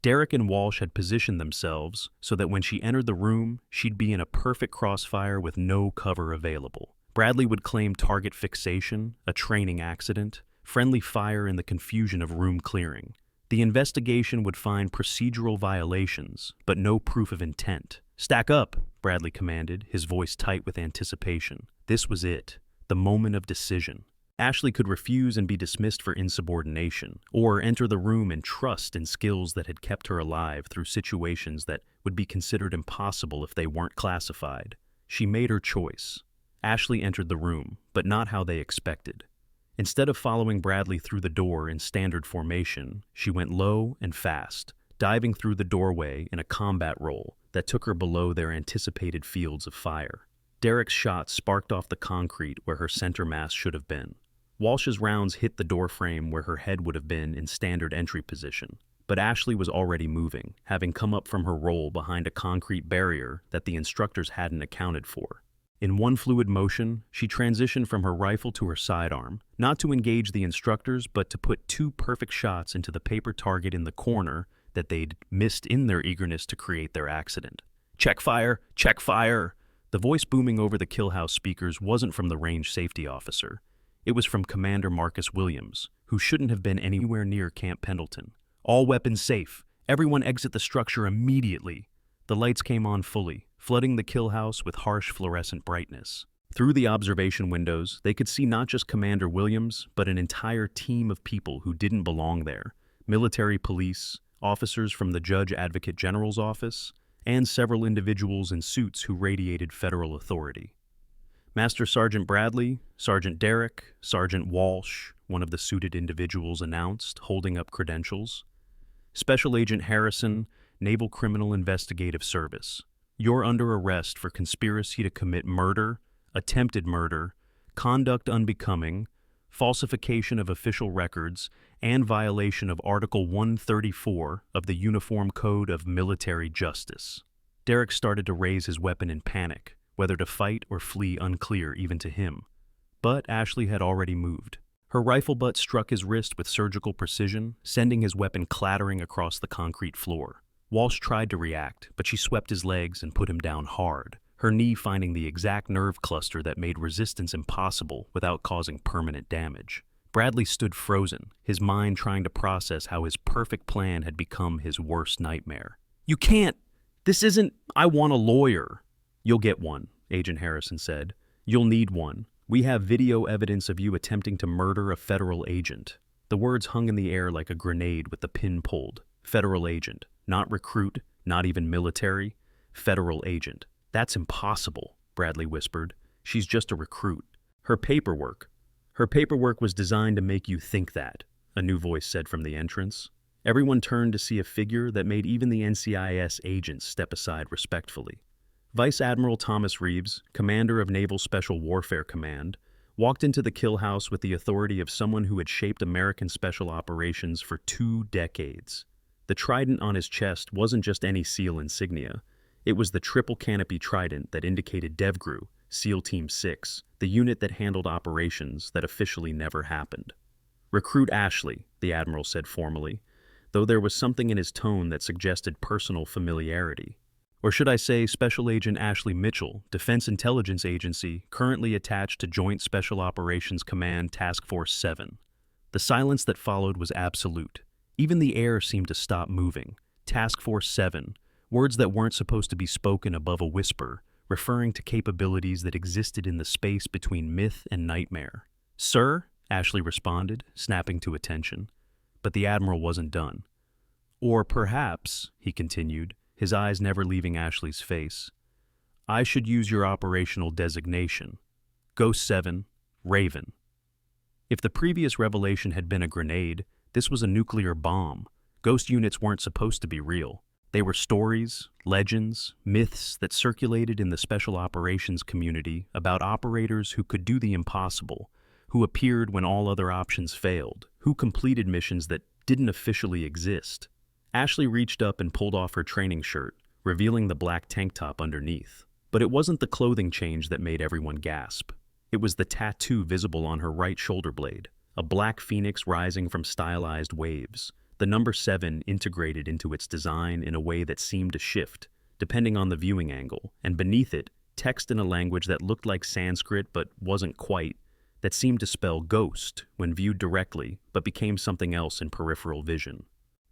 A: Derek and Walsh had positioned themselves so that when she entered the room, she'd be in a perfect crossfire with no cover available. Bradley would claim target fixation, a training accident, friendly fire in the confusion of room clearing. The investigation would find procedural violations, but no proof of intent. Stack up, Bradley commanded, his voice tight with anticipation. This was it, the moment of decision. Ashley could refuse and be dismissed for insubordination, or enter the room and trust in skills that had kept her alive through situations that would be considered impossible if they weren't classified. She made her choice. Ashley entered the room, but not how they expected. Instead of following Bradley through the door in standard formation, she went low and fast, diving through the doorway in a combat roll that took her below their anticipated fields of fire. Derek's shot sparked off the concrete where her center mass should have been. Walsh's rounds hit the doorframe where her head would have been in standard entry position. But Ashley was already moving, having come up from her roll behind a concrete barrier that the instructors hadn't accounted for. In one fluid motion, she transitioned from her rifle to her sidearm, not to engage the instructors, but to put 2 perfect shots into the paper target in the corner that they'd missed in their eagerness to create their accident. Check fire! Check fire! The voice booming over the killhouse speakers wasn't from the range safety officer. It was from Commander Marcus Williams, who shouldn't have been anywhere near Camp Pendleton. All weapons safe. Everyone exit the structure immediately. The lights came on fully, flooding the kill house with harsh fluorescent brightness. Through the observation windows, they could see not just Commander Williams, but an entire team of people who didn't belong there. Military police, officers from the Judge Advocate General's office, and several individuals in suits who radiated federal authority. Master Sergeant Bradley, Sergeant Derek, Sergeant Walsh, one of the suited individuals announced, holding up credentials. Special Agent Harrison, Naval Criminal Investigative Service. You're under arrest for conspiracy to commit murder, attempted murder, conduct unbecoming, falsification of official records, and violation of Article 134 of the Uniform Code of Military Justice. Derek started to raise his weapon in panic, whether to fight or flee unclear even to him. But Ashley had already moved. Her rifle butt struck his wrist with surgical precision, sending his weapon clattering across the concrete floor. Walsh tried to react, but she swept his legs and put him down hard, her knee finding the exact nerve cluster that made resistance impossible without causing permanent damage. Bradley stood frozen, his mind trying to process how his perfect plan had become his worst nightmare. "You can't! This isn't— I want a lawyer." "You'll get one," Agent Harrison said. "You'll need one. We have video evidence of you attempting to murder a federal agent." The words hung in the air like a grenade with the pin pulled. Federal agent. Not recruit, not even military. Federal agent. "That's impossible," Bradley whispered. "She's just a recruit." Her paperwork was designed to make you think that," a new voice said from the entrance. Everyone turned to see a figure that made even the NCIS agents step aside respectfully. Vice Admiral Thomas Reeves, commander of Naval Special Warfare Command, walked into the kill house with the authority of someone who had shaped American special operations for 2 decades. The trident on his chest wasn't just any SEAL insignia. It was the triple canopy trident that indicated DevGru, SEAL Team 6, the unit that handled operations that officially never happened. "Recruit Ashley," the Admiral said formally, though there was something in his tone that suggested personal familiarity. Or should I say Special Agent Ashley Mitchell, Defense Intelligence Agency, currently attached to Joint Special Operations Command Task Force 7. The silence that followed was absolute. Even the air seemed to stop moving. Task Force 7, words that weren't supposed to be spoken above a whisper, referring to capabilities that existed in the space between myth and nightmare. "Sir," Ashley responded, snapping to attention. But the Admiral wasn't done. "Or perhaps," he continued, his eyes never leaving Ashley's face, "I should use your operational designation. Ghost 7, Raven." If the previous revelation had been a grenade, this was a nuclear bomb. Ghost units weren't supposed to be real. They were stories, legends, myths that circulated in the special operations community about operators who could do the impossible, who appeared when all other options failed, who completed missions that didn't officially exist. Ashley reached up and pulled off her training shirt, revealing the black tank top underneath. But it wasn't the clothing change that made everyone gasp. It was the tattoo visible on her right shoulder blade, a black phoenix rising from stylized waves, the number 7 integrated into its design in a way that seemed to shift, depending on the viewing angle, and beneath it, text in a language that looked like Sanskrit but wasn't quite, that seemed to spell ghost when viewed directly, but became something else in peripheral vision.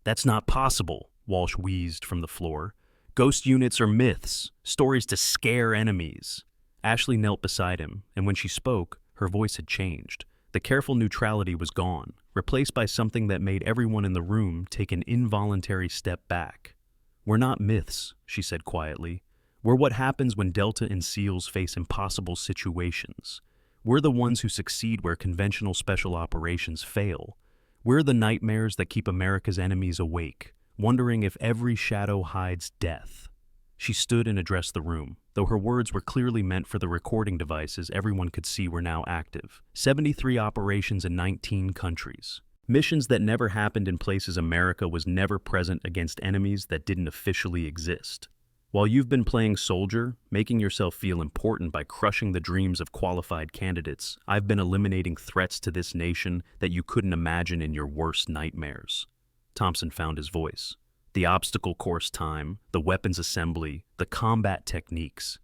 A: "That's not possible," Walsh wheezed from the floor. "Ghost units are myths, stories to scare enemies." Ashley knelt beside him, and when she spoke, her voice had changed. The careful neutrality was gone, replaced by something that made everyone in the room take an involuntary step back. "We're not myths," she said quietly. "We're what happens when Delta and SEALs face impossible situations. We're the ones who succeed where conventional special operations fail. We're the nightmares that keep America's enemies awake, wondering if every shadow hides death." She stood and addressed the room, though her words were clearly meant for the recording devices everyone could see were now active. 73 operations in 19 countries. Missions that never happened in places America was never present against enemies that didn't officially exist. While you've been playing soldier, making yourself feel important by crushing the dreams of qualified candidates, I've been eliminating threats to this nation that you couldn't imagine in your worst nightmares. Thompson found his voice. The obstacle course time, the weapons assembly, the combat techniques.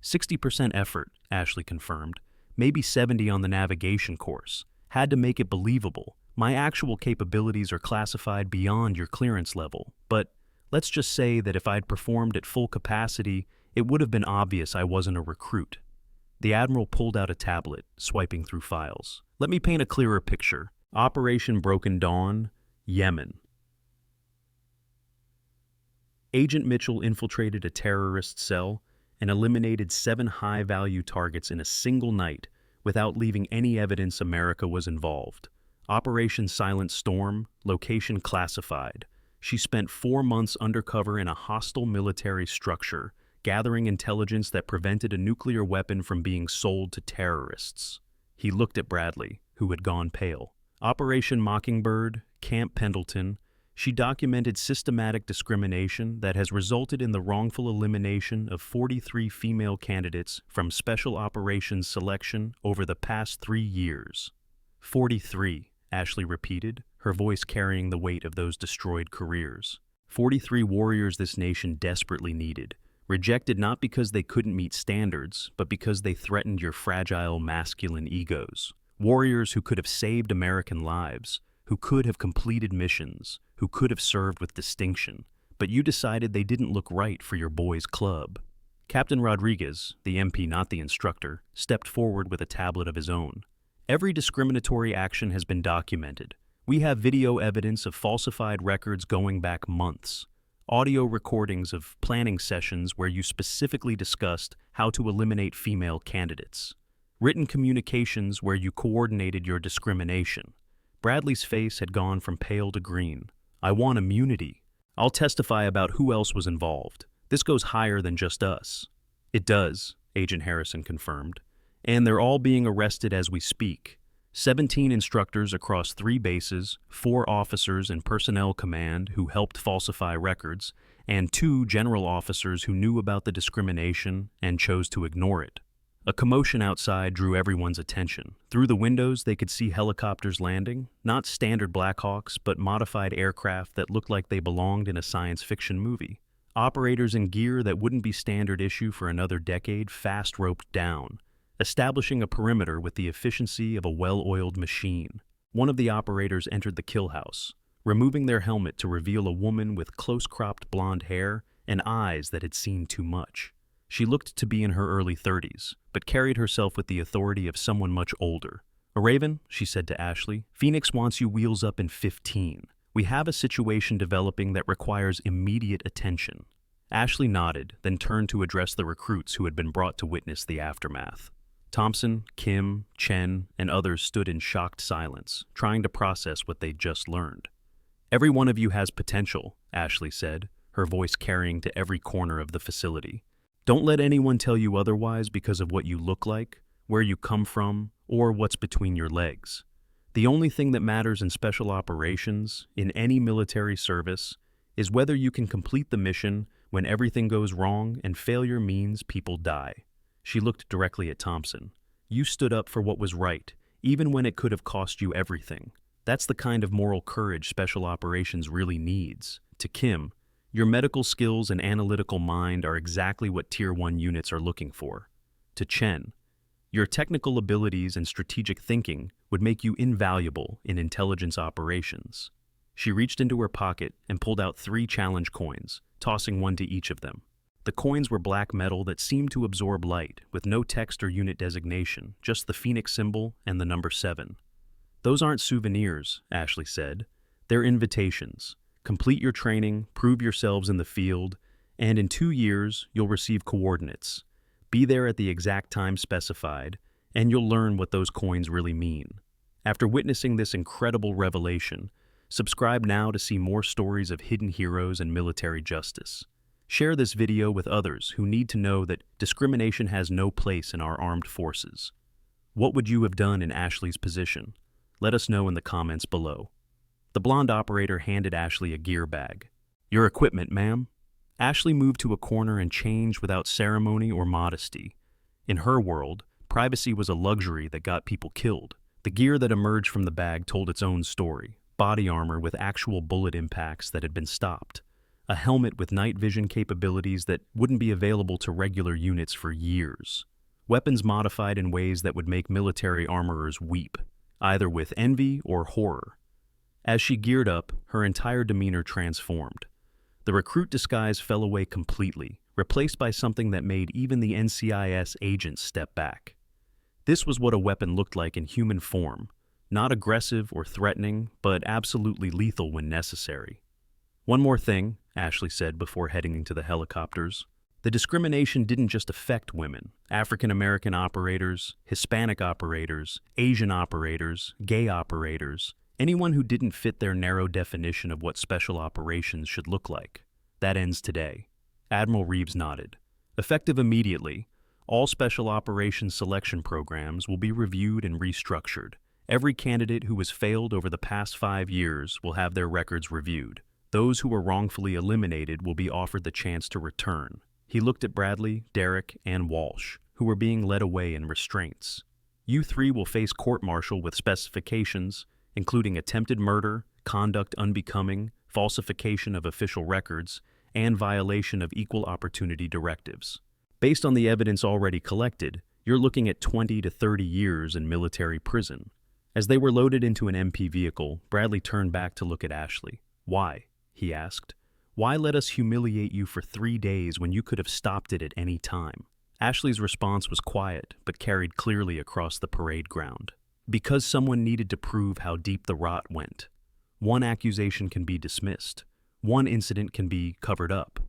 A: 60% effort, Ashley confirmed. Maybe 70 on the navigation course. Had to make it believable. My actual capabilities are classified beyond your clearance level, but let's just say that if I'd performed at full capacity, it would have been obvious I wasn't a recruit. The Admiral pulled out a tablet, swiping through files. "Let me paint a clearer picture. Operation Broken Dawn, Yemen. Agent Mitchell infiltrated a terrorist cell and eliminated 7 high-value targets in a single night without leaving any evidence America was involved. Operation Silent Storm, location classified. She spent 4 months undercover in a hostile military structure, gathering intelligence that prevented a nuclear weapon from being sold to terrorists." He looked at Bradley, who had gone pale. "Operation Mockingbird, Camp Pendleton. She documented systematic discrimination that has resulted in the wrongful elimination of 43 female candidates from special operations selection over the past 3 years. "43, Ashley repeated, her voice carrying the weight of those destroyed careers. 43 warriors this nation desperately needed, rejected not because they couldn't meet standards, but because they threatened your fragile masculine egos. Warriors who could have saved American lives, who could have completed missions, who could have served with distinction, but you decided they didn't look right for your boys' club." Captain Rodriguez, the MP not the instructor, stepped forward with a tablet of his own. "Every discriminatory action has been documented. We have video evidence of falsified records going back months. Audio recordings of planning sessions where you specifically discussed how to eliminate female candidates. Written communications where you coordinated your discrimination." Bradley's face had gone from pale to green. "I want immunity. I'll testify about who else was involved. This goes higher than just us." "It does," Agent Harrison confirmed. "And they're all being arrested as we speak. 17 instructors across 3 bases, 4 officers in personnel command who helped falsify records, and 2 general officers who knew about the discrimination and chose to ignore it." A commotion outside drew everyone's attention. Through the windows, they could see helicopters landing, not standard Blackhawks, but modified aircraft that looked like they belonged in a science fiction movie. Operators in gear that wouldn't be standard issue for another decade fast roped down, establishing a perimeter with the efficiency of a well-oiled machine. One of the operators entered the kill house, removing their helmet to reveal a woman with close-cropped blonde hair and eyes that had seen too much. She looked to be in her early 30s, but carried herself with the authority of someone much older. "A Raven," she said to Ashley, "Phoenix wants you wheels up in 15. We have a situation developing that requires immediate attention." Ashley nodded, then turned to address the recruits who had been brought to witness the aftermath. Thompson, Kim, Chen, and others stood in shocked silence, trying to process what they'd just learned. "Every one of you has potential," Ashley said, her voice carrying to every corner of the facility. "Don't let anyone tell you otherwise because of what you look like, where you come from, or what's between your legs. The only thing that matters in special operations, in any military service, is whether you can complete the mission when everything goes wrong and failure means people die." She looked directly at Thompson. "You stood up for what was right, even when it could have cost you everything. That's the kind of moral courage special operations really needs." To Kim, "Your medical skills and analytical mind are exactly what Tier 1 units are looking for." To Chen, "Your technical abilities and strategic thinking would make you invaluable in intelligence operations." She reached into her pocket and pulled out 3 challenge coins, tossing one to each of them. The coins were black metal that seemed to absorb light, with no text or unit designation, just the Phoenix symbol and the number 7. "Those aren't souvenirs," Ashley said. "They're invitations. Complete your training, prove yourselves in the field, and in 2 years, you'll receive coordinates. Be there at the exact time specified, and you'll learn what those coins really mean." After witnessing this incredible revelation, subscribe now to see more stories of hidden heroes and military justice. Share this video with others who need to know that discrimination has no place in our armed forces. What would you have done in Ashley's position? Let us know in the comments below. The blonde operator handed Ashley a gear bag. "Your equipment, ma'am." Ashley moved to a corner and changed without ceremony or modesty. In her world, privacy was a luxury that got people killed. The gear that emerged from the bag told its own story. Body armor with actual bullet impacts that had been stopped. A helmet with night vision capabilities that wouldn't be available to regular units for years. Weapons modified in ways that would make military armorers weep, either with envy or horror. As she geared up, her entire demeanor transformed. The recruit disguise fell away completely, replaced by something that made even the NCIS agents step back. This was what a weapon looked like in human form, not aggressive or threatening, but absolutely lethal when necessary. "One more thing," Ashley said before heading into the helicopters. "The discrimination didn't just affect women. African American operators, Hispanic operators, Asian operators, gay operators, anyone who didn't fit their narrow definition of what special operations should look like. That ends today." Admiral Reeves nodded. "Effective immediately, all special operations selection programs will be reviewed and restructured. Every candidate who has failed over the past 5 years will have their records reviewed. Those who were wrongfully eliminated will be offered the chance to return." He looked at Bradley, Derek, and Walsh, who were being led away in restraints. You three will face court-martial with specifications, including attempted murder, conduct unbecoming, falsification of official records, and violation of equal opportunity directives. Based on the evidence already collected, you're looking at 20 to 30 years in military prison. As they were loaded into an MP vehicle, Bradley turned back to look at Ashley. "Why?" he asked. "Why let us humiliate you for 3 days when you could have stopped it at any time?" Ashley's response was quiet, but carried clearly across the parade ground. "Because someone needed to prove how deep the rot went. One accusation can be dismissed. One incident can be covered up.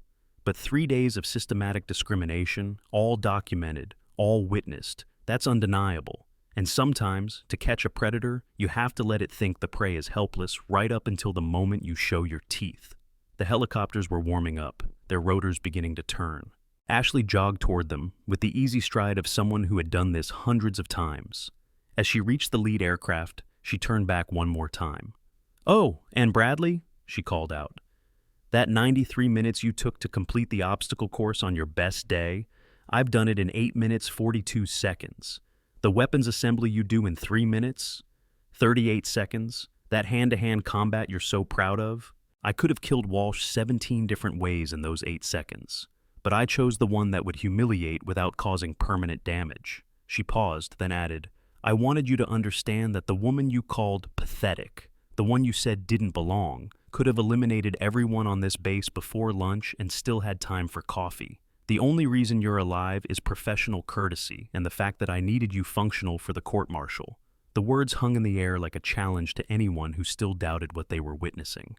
A: But 3 days of systematic discrimination, all documented, all witnessed, that's undeniable. And sometimes, to catch a predator, you have to let it think the prey is helpless right up until the moment you show your teeth." The helicopters were warming up, their rotors beginning to turn. Ashley jogged toward them, with the easy stride of someone who had done this hundreds of times. As she reached the lead aircraft, she turned back one more time. "Oh, and Bradley," she called out. "That 93 minutes you took to complete the obstacle course on your best day, I've done it in 8 minutes 42 seconds. The weapons assembly you do in 3 minutes, 38 seconds, that hand-to-hand combat you're so proud of. I could have killed Walsh 17 different ways in those 8 seconds, but I chose the one that would humiliate without causing permanent damage." She paused, then added, "I wanted you to understand that the woman you called pathetic, the one you said didn't belong, could have eliminated everyone on this base before lunch and still had time for coffee. The only reason you're alive is professional courtesy and the fact that I needed you functional for the court-martial." The words hung in the air like a challenge to anyone who still doubted what they were witnessing.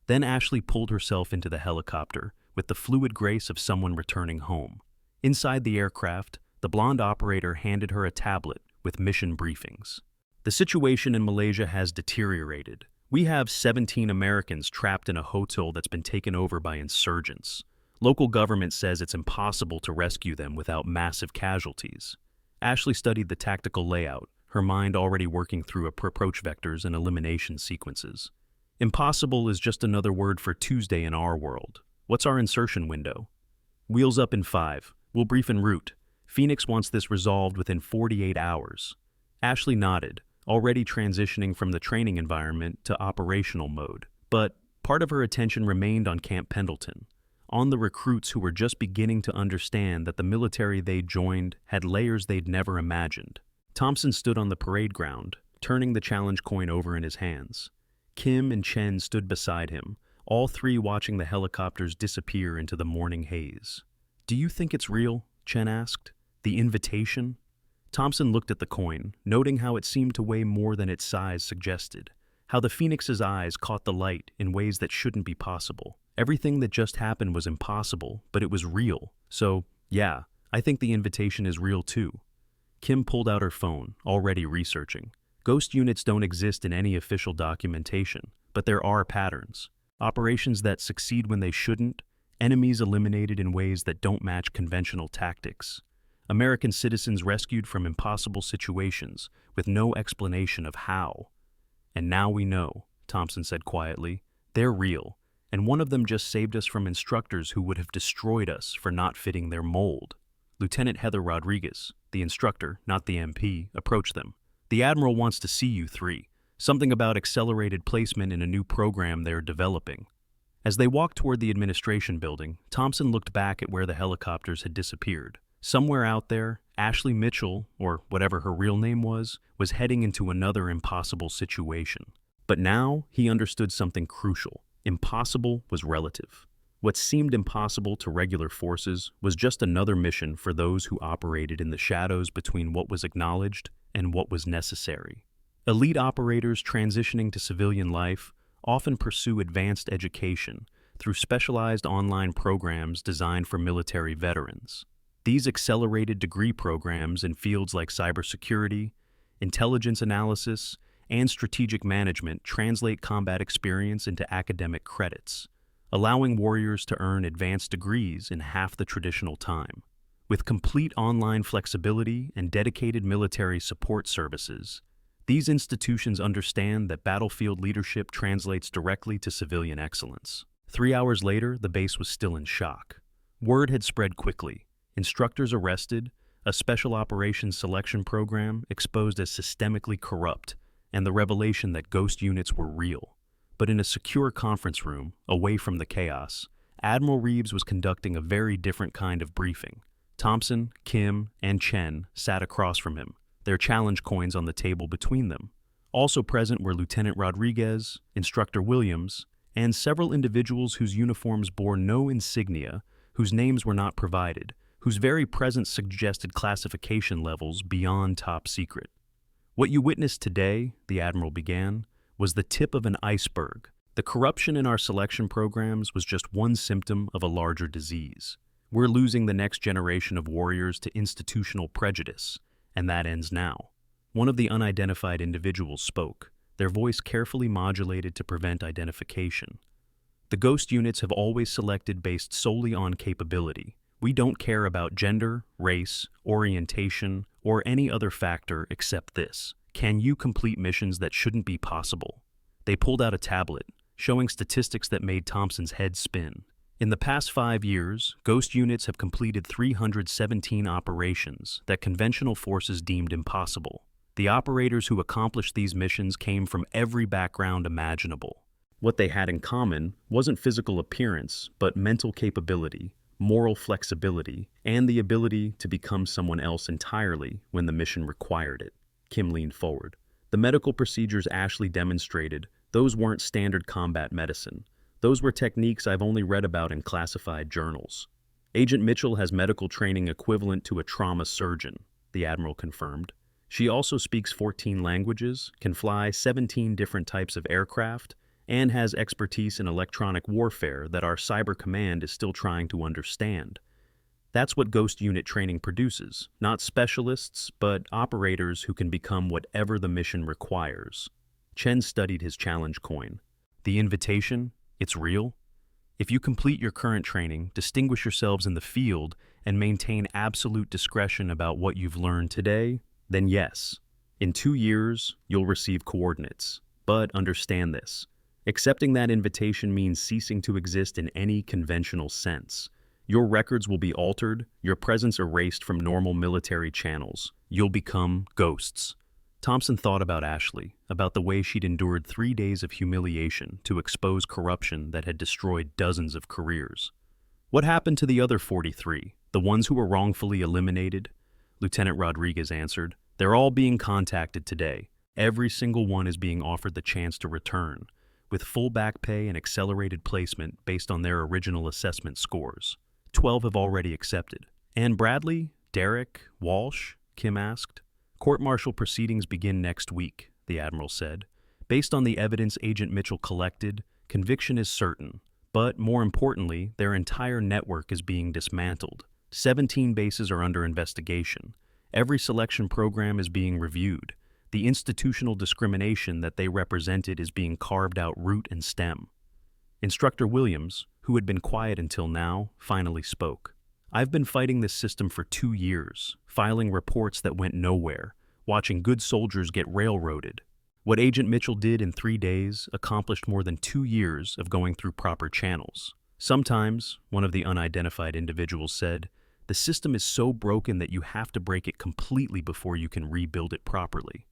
A: Then Ashley pulled herself into the helicopter with the fluid grace of someone returning home. Inside the aircraft, the blonde operator handed her a tablet with mission briefings. "The situation in Malaysia has deteriorated. We have 17 Americans trapped in a hotel that's been taken over by insurgents. Local government says it's impossible to rescue them without massive casualties." Ashley studied the tactical layout, her mind already working through approach vectors and elimination sequences. "Impossible is just another word for Tuesday in our world. What's our insertion window?" "Wheels up in 5. We'll brief en route. Phoenix wants this resolved within 48 hours. Ashley nodded, already transitioning from the training environment to operational mode. But part of her attention remained on Camp Pendleton, on the recruits who were just beginning to understand that the military they'd joined had layers they'd never imagined. Thompson stood on the parade ground, turning the challenge coin over in his hands. Kim and Chen stood beside him, all three watching the helicopters disappear into the morning haze. "Do you think it's real?" Chen asked. "The invitation?" Thompson looked at the coin, noting how it seemed to weigh more than its size suggested, how the Phoenix's eyes caught the light in ways that shouldn't be possible. Everything that just happened was impossible, but it was real. So, yeah, I think the invitation is real too. Kim pulled out her phone, already researching. Ghost units don't exist in any official documentation, but there are patterns. Operations that succeed when they shouldn't, enemies eliminated in ways that don't match conventional tactics. American citizens rescued from impossible situations with no explanation of how. "And now we know," Thompson said quietly. "They're real, and one of them just saved us from instructors who would have destroyed us for not fitting their mold." Lieutenant Heather Rodriguez, the instructor, not the MP, approached them. "The Admiral wants to see you three. Something about accelerated placement in a new program they're developing." As they walked toward the administration building, Thompson looked back at where the helicopters had disappeared. Somewhere out there, Ashley Mitchell, or whatever her real name was heading into another impossible situation. But now he understood something crucial. Impossible was relative. What seemed impossible to regular forces was just another mission for those who operated in the shadows between what was acknowledged and what was necessary. Elite operators transitioning to civilian life often pursue advanced education through specialized online programs designed for military veterans. These accelerated degree programs in fields like cybersecurity, intelligence analysis, and strategic management translate combat experience into academic credits, allowing warriors to earn advanced degrees in half the traditional time. With complete online flexibility and dedicated military support services, these institutions understand that battlefield leadership translates directly to civilian excellence. 3 hours later, the base was still in shock. Word had spread quickly. Instructors arrested, a special operations selection program exposed as systemically corrupt, and the revelation that ghost units were real. But in a secure conference room, away from the chaos, Admiral Reeves was conducting a very different kind of briefing. Thompson, Kim, and Chen sat across from him, their challenge coins on the table between them. Also present were Lieutenant Rodriguez, Instructor Williams, and several individuals whose uniforms bore no insignia, whose names were not provided, whose very presence suggested classification levels beyond top secret. What you witnessed today, the Admiral began, was the tip of an iceberg. The corruption in our selection programs was just one symptom of a larger disease. We're losing the next generation of warriors to institutional prejudice, and that ends now. One of the unidentified individuals spoke, their voice carefully modulated to prevent identification. The ghost units have always selected based solely on capability. We don't care about gender, race, orientation, or any other factor except this. Can you complete missions that shouldn't be possible? They pulled out a tablet, showing statistics that made Thompson's head spin. In the past 5 years, ghost units have completed 317 operations that conventional forces deemed impossible. The operators who accomplished these missions came from every background imaginable. What they had in common wasn't physical appearance, but mental capability, moral flexibility, and the ability to become someone else entirely when the mission required it. Kim leaned forward. The medical procedures Ashley demonstrated, those weren't standard combat medicine. Those were techniques I've only read about in classified journals. Agent Mitchell has medical training equivalent to a trauma surgeon, the Admiral confirmed. She also speaks 14 languages, can fly 17 different types of aircraft, and has expertise in electronic warfare that our cyber command is still trying to understand. That's what ghost unit training produces, not specialists, but operators who can become whatever the mission requires. Chen studied his challenge coin. The invitation, it's real. If you complete your current training, distinguish yourselves in the field, and maintain absolute discretion about what you've learned today, then yes, in 2 years, you'll receive coordinates. But understand this. Accepting that invitation means ceasing to exist in any conventional sense. Your records will be altered, your presence erased from normal military channels. You'll become ghosts. Thompson thought about Ashley, about the way she'd endured 3 days of humiliation to expose corruption that had destroyed dozens of careers. What happened to the other 43, the ones who were wrongfully eliminated? Lieutenant Rodriguez answered, "They're all being contacted today. Every single one is being offered the chance to return, with full back pay and accelerated placement based on their original assessment scores. 12 have already accepted." "And Bradley, Derek, Walsh?" Kim asked. "Court-martial proceedings begin next week," the Admiral said. "Based on the evidence Agent Mitchell collected, conviction is certain. But more importantly, their entire network is being dismantled. 17 bases are under investigation. Every selection program is being reviewed. The institutional discrimination that they represented is being carved out root and stem." Instructor Williams, who had been quiet until now, finally spoke. "I've been fighting this system for 2 years, filing reports that went nowhere, watching good soldiers get railroaded. What Agent Mitchell did in 3 days accomplished more than 2 years of going through proper channels. Sometimes," one of the unidentified individuals said, "the system is so broken that you have to break it completely before you can rebuild it properly."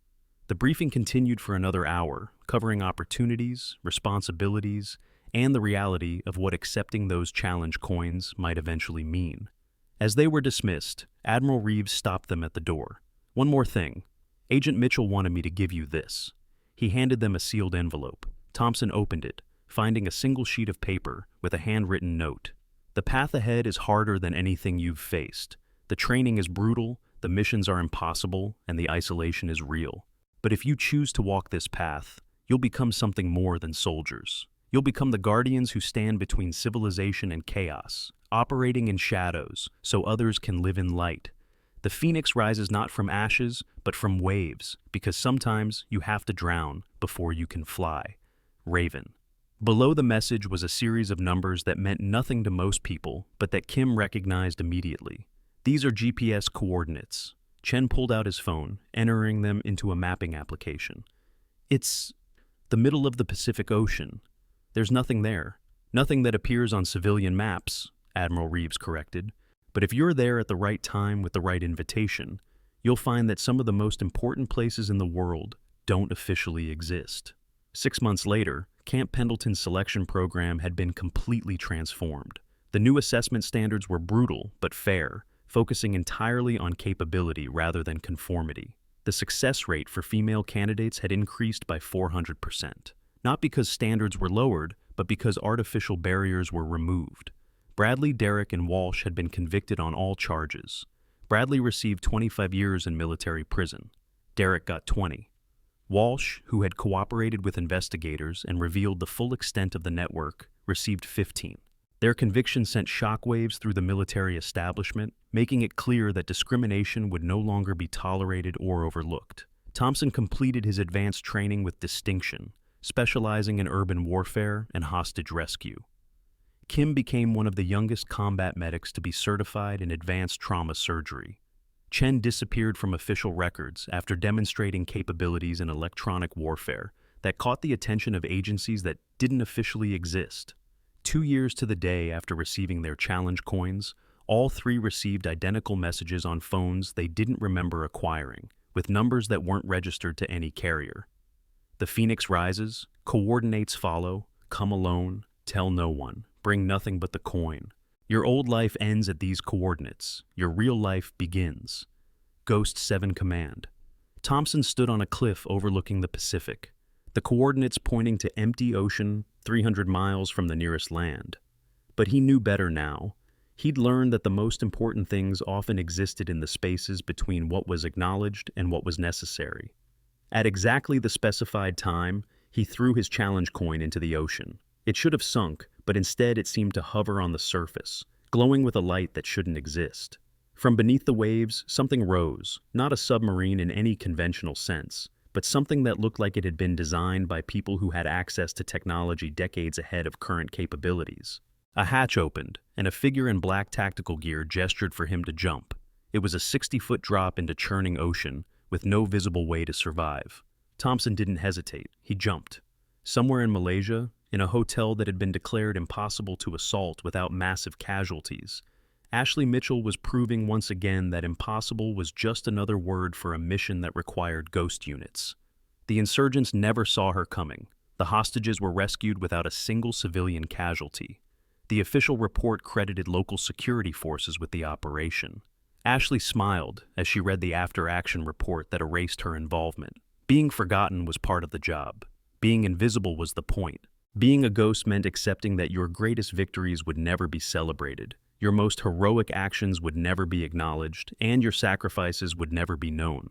A: The briefing continued for another hour, covering opportunities, responsibilities, and the reality of what accepting those challenge coins might eventually mean. As they were dismissed, Admiral Reeves stopped them at the door. "One more thing. Agent Mitchell wanted me to give you this." He handed them a sealed envelope. Thompson opened it, finding a single sheet of paper with a handwritten note. "The path ahead is harder than anything you've faced. The training is brutal, the missions are impossible, and the isolation is real. But if you choose to walk this path, you'll become something more than soldiers. You'll become the guardians who stand between civilization and chaos, operating in shadows so others can live in light. The phoenix rises not from ashes, but from waves, because sometimes you have to drown before you can fly. Raven." Below the message was a series of numbers that meant nothing to most people, but that Kim recognized immediately. "These are GPS coordinates." Chen pulled out his phone, entering them into a mapping application. "It's the middle of the Pacific Ocean. There's nothing there. Nothing that appears on civilian maps," Admiral Reeves corrected. But if you're there at the right time with the right invitation, you'll find that some of the most important places in the world don't officially exist. 6 months later, Camp Pendleton's selection program had been completely transformed. The new assessment standards were brutal but fair, focusing entirely on capability rather than conformity. The success rate for female candidates had increased by 400%, not because standards were lowered, but because artificial barriers were removed. Bradley, Derrick, and Walsh had been convicted on all charges. Bradley received 25 years in military prison. Derrick got 20. Walsh, who had cooperated with investigators and revealed the full extent of the network, received 15. Their conviction sent shockwaves through the military establishment, making it clear that discrimination would no longer be tolerated or overlooked. Thompson completed his advanced training with distinction, specializing in urban warfare and hostage rescue. Kim became one of the youngest combat medics to be certified in advanced trauma surgery. Chen disappeared from official records after demonstrating capabilities in electronic warfare that caught the attention of agencies that didn't officially exist. 2 years to the day after receiving their challenge coins, all three received identical messages on phones they didn't remember acquiring, with numbers that weren't registered to any carrier. The Phoenix rises, coordinates follow, come alone, tell no one, bring nothing but the coin. Your old life ends at these coordinates. Your real life begins. Ghost 7 Command. Thompson stood on a cliff overlooking the Pacific, the coordinates pointing to empty ocean 300 miles from the nearest land. But he knew better now. He'd learned that the most important things often existed in the spaces between what was acknowledged and what was necessary. At exactly the specified time, he threw his challenge coin into the ocean. It should have sunk, but instead it seemed to hover on the surface, glowing with a light that shouldn't exist. From beneath the waves, something rose, not a submarine in any conventional sense, but something that looked like it had been designed by people who had access to technology decades ahead of current capabilities. A hatch opened, and a figure in black tactical gear gestured for him to jump. It was a 60-foot drop into churning ocean, with no visible way to survive. Thompson didn't hesitate. He jumped. Somewhere in Malaysia, in a hotel that had been declared impossible to assault without massive casualties, Ashley Mitchell was proving once again that impossible was just another word for a mission that required ghost units. The insurgents never saw her coming. The hostages were rescued without a single civilian casualty. The official report credited local security forces with the operation. Ashley smiled as she read the after-action report that erased her involvement. Being forgotten was part of the job. Being invisible was the point. Being a ghost meant accepting that your greatest victories would never be celebrated, your most heroic actions would never be acknowledged, and your sacrifices would never be known.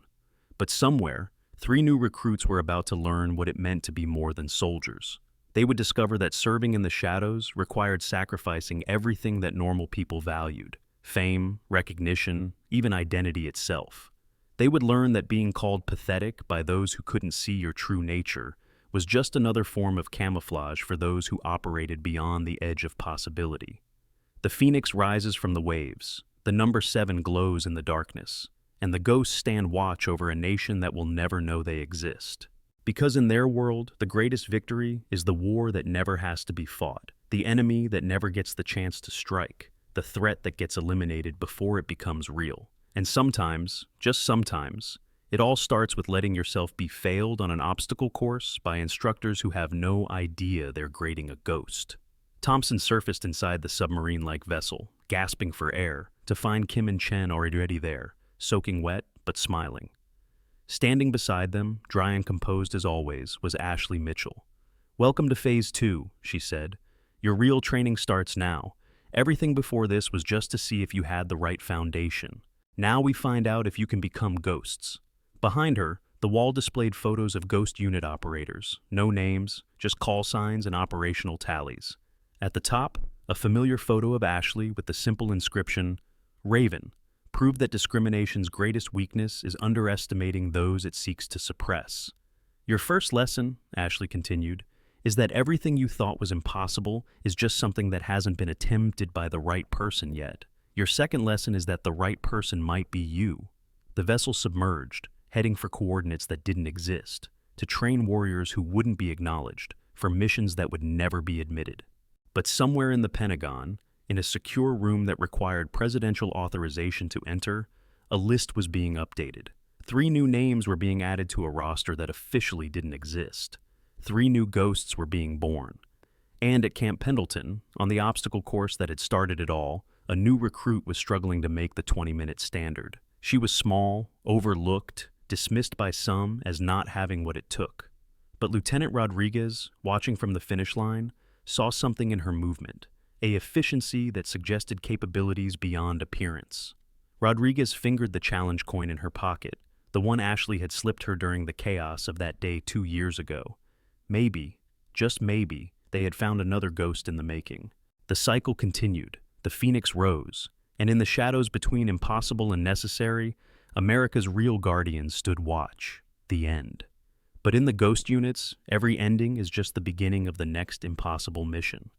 A: But somewhere, 3 new recruits were about to learn what it meant to be more than soldiers. They would discover that serving in the shadows required sacrificing everything that normal people valued: fame, recognition, even identity itself. They would learn that being called pathetic by those who couldn't see your true nature was just another form of camouflage for those who operated beyond the edge of possibility. The Phoenix rises from the waves, the number 7 glows in the darkness, and the ghosts stand watch over a nation that will never know they exist. Because in their world, the greatest victory is the war that never has to be fought, the enemy that never gets the chance to strike, the threat that gets eliminated before it becomes real. And sometimes, just sometimes, it all starts with letting yourself be failed on an obstacle course by instructors who have no idea they're grading a ghost. Thompson surfaced inside the submarine-like vessel, gasping for air, to find Kim and Chen already there, soaking wet but smiling. Standing beside them, dry and composed as always, was Ashley Mitchell. "Welcome to Phase 2, she said. "Your real training starts now. Everything before this was just to see if you had the right foundation. Now we find out if you can become ghosts." Behind her, the wall displayed photos of ghost unit operators, no names, just call signs and operational tallies. At the top, a familiar photo of Ashley with the simple inscription, "Raven, proved that discrimination's greatest weakness is underestimating those it seeks to suppress." "Your first lesson," Ashley continued, "is that everything you thought was impossible is just something that hasn't been attempted by the right person yet. Your second lesson is that the right person might be you." The vessel submerged, heading for coordinates that didn't exist, to train warriors who wouldn't be acknowledged, for missions that would never be admitted. But somewhere in the Pentagon, In a secure room that required presidential authorization to enter, a list was being updated. 3 new names were being added to a roster that officially didn't exist. 3 new ghosts were being born. And at Camp Pendleton, on the obstacle course that had started it all, a new recruit was struggling to make the 20-minute standard. She was small, overlooked, dismissed by some as not having what it took. But Lieutenant Rodriguez, watching from the finish line, saw something in her movement, a efficiency that suggested capabilities beyond appearance. Rodriguez fingered the challenge coin in her pocket, the one Ashley had slipped her during the chaos of that day 2 years ago. Maybe, just maybe, they had found another ghost in the making. The cycle continued, the phoenix rose, and in the shadows between impossible and necessary, America's real guardians stood watch, the end. But in the ghost units, every ending is just the beginning of the next impossible mission.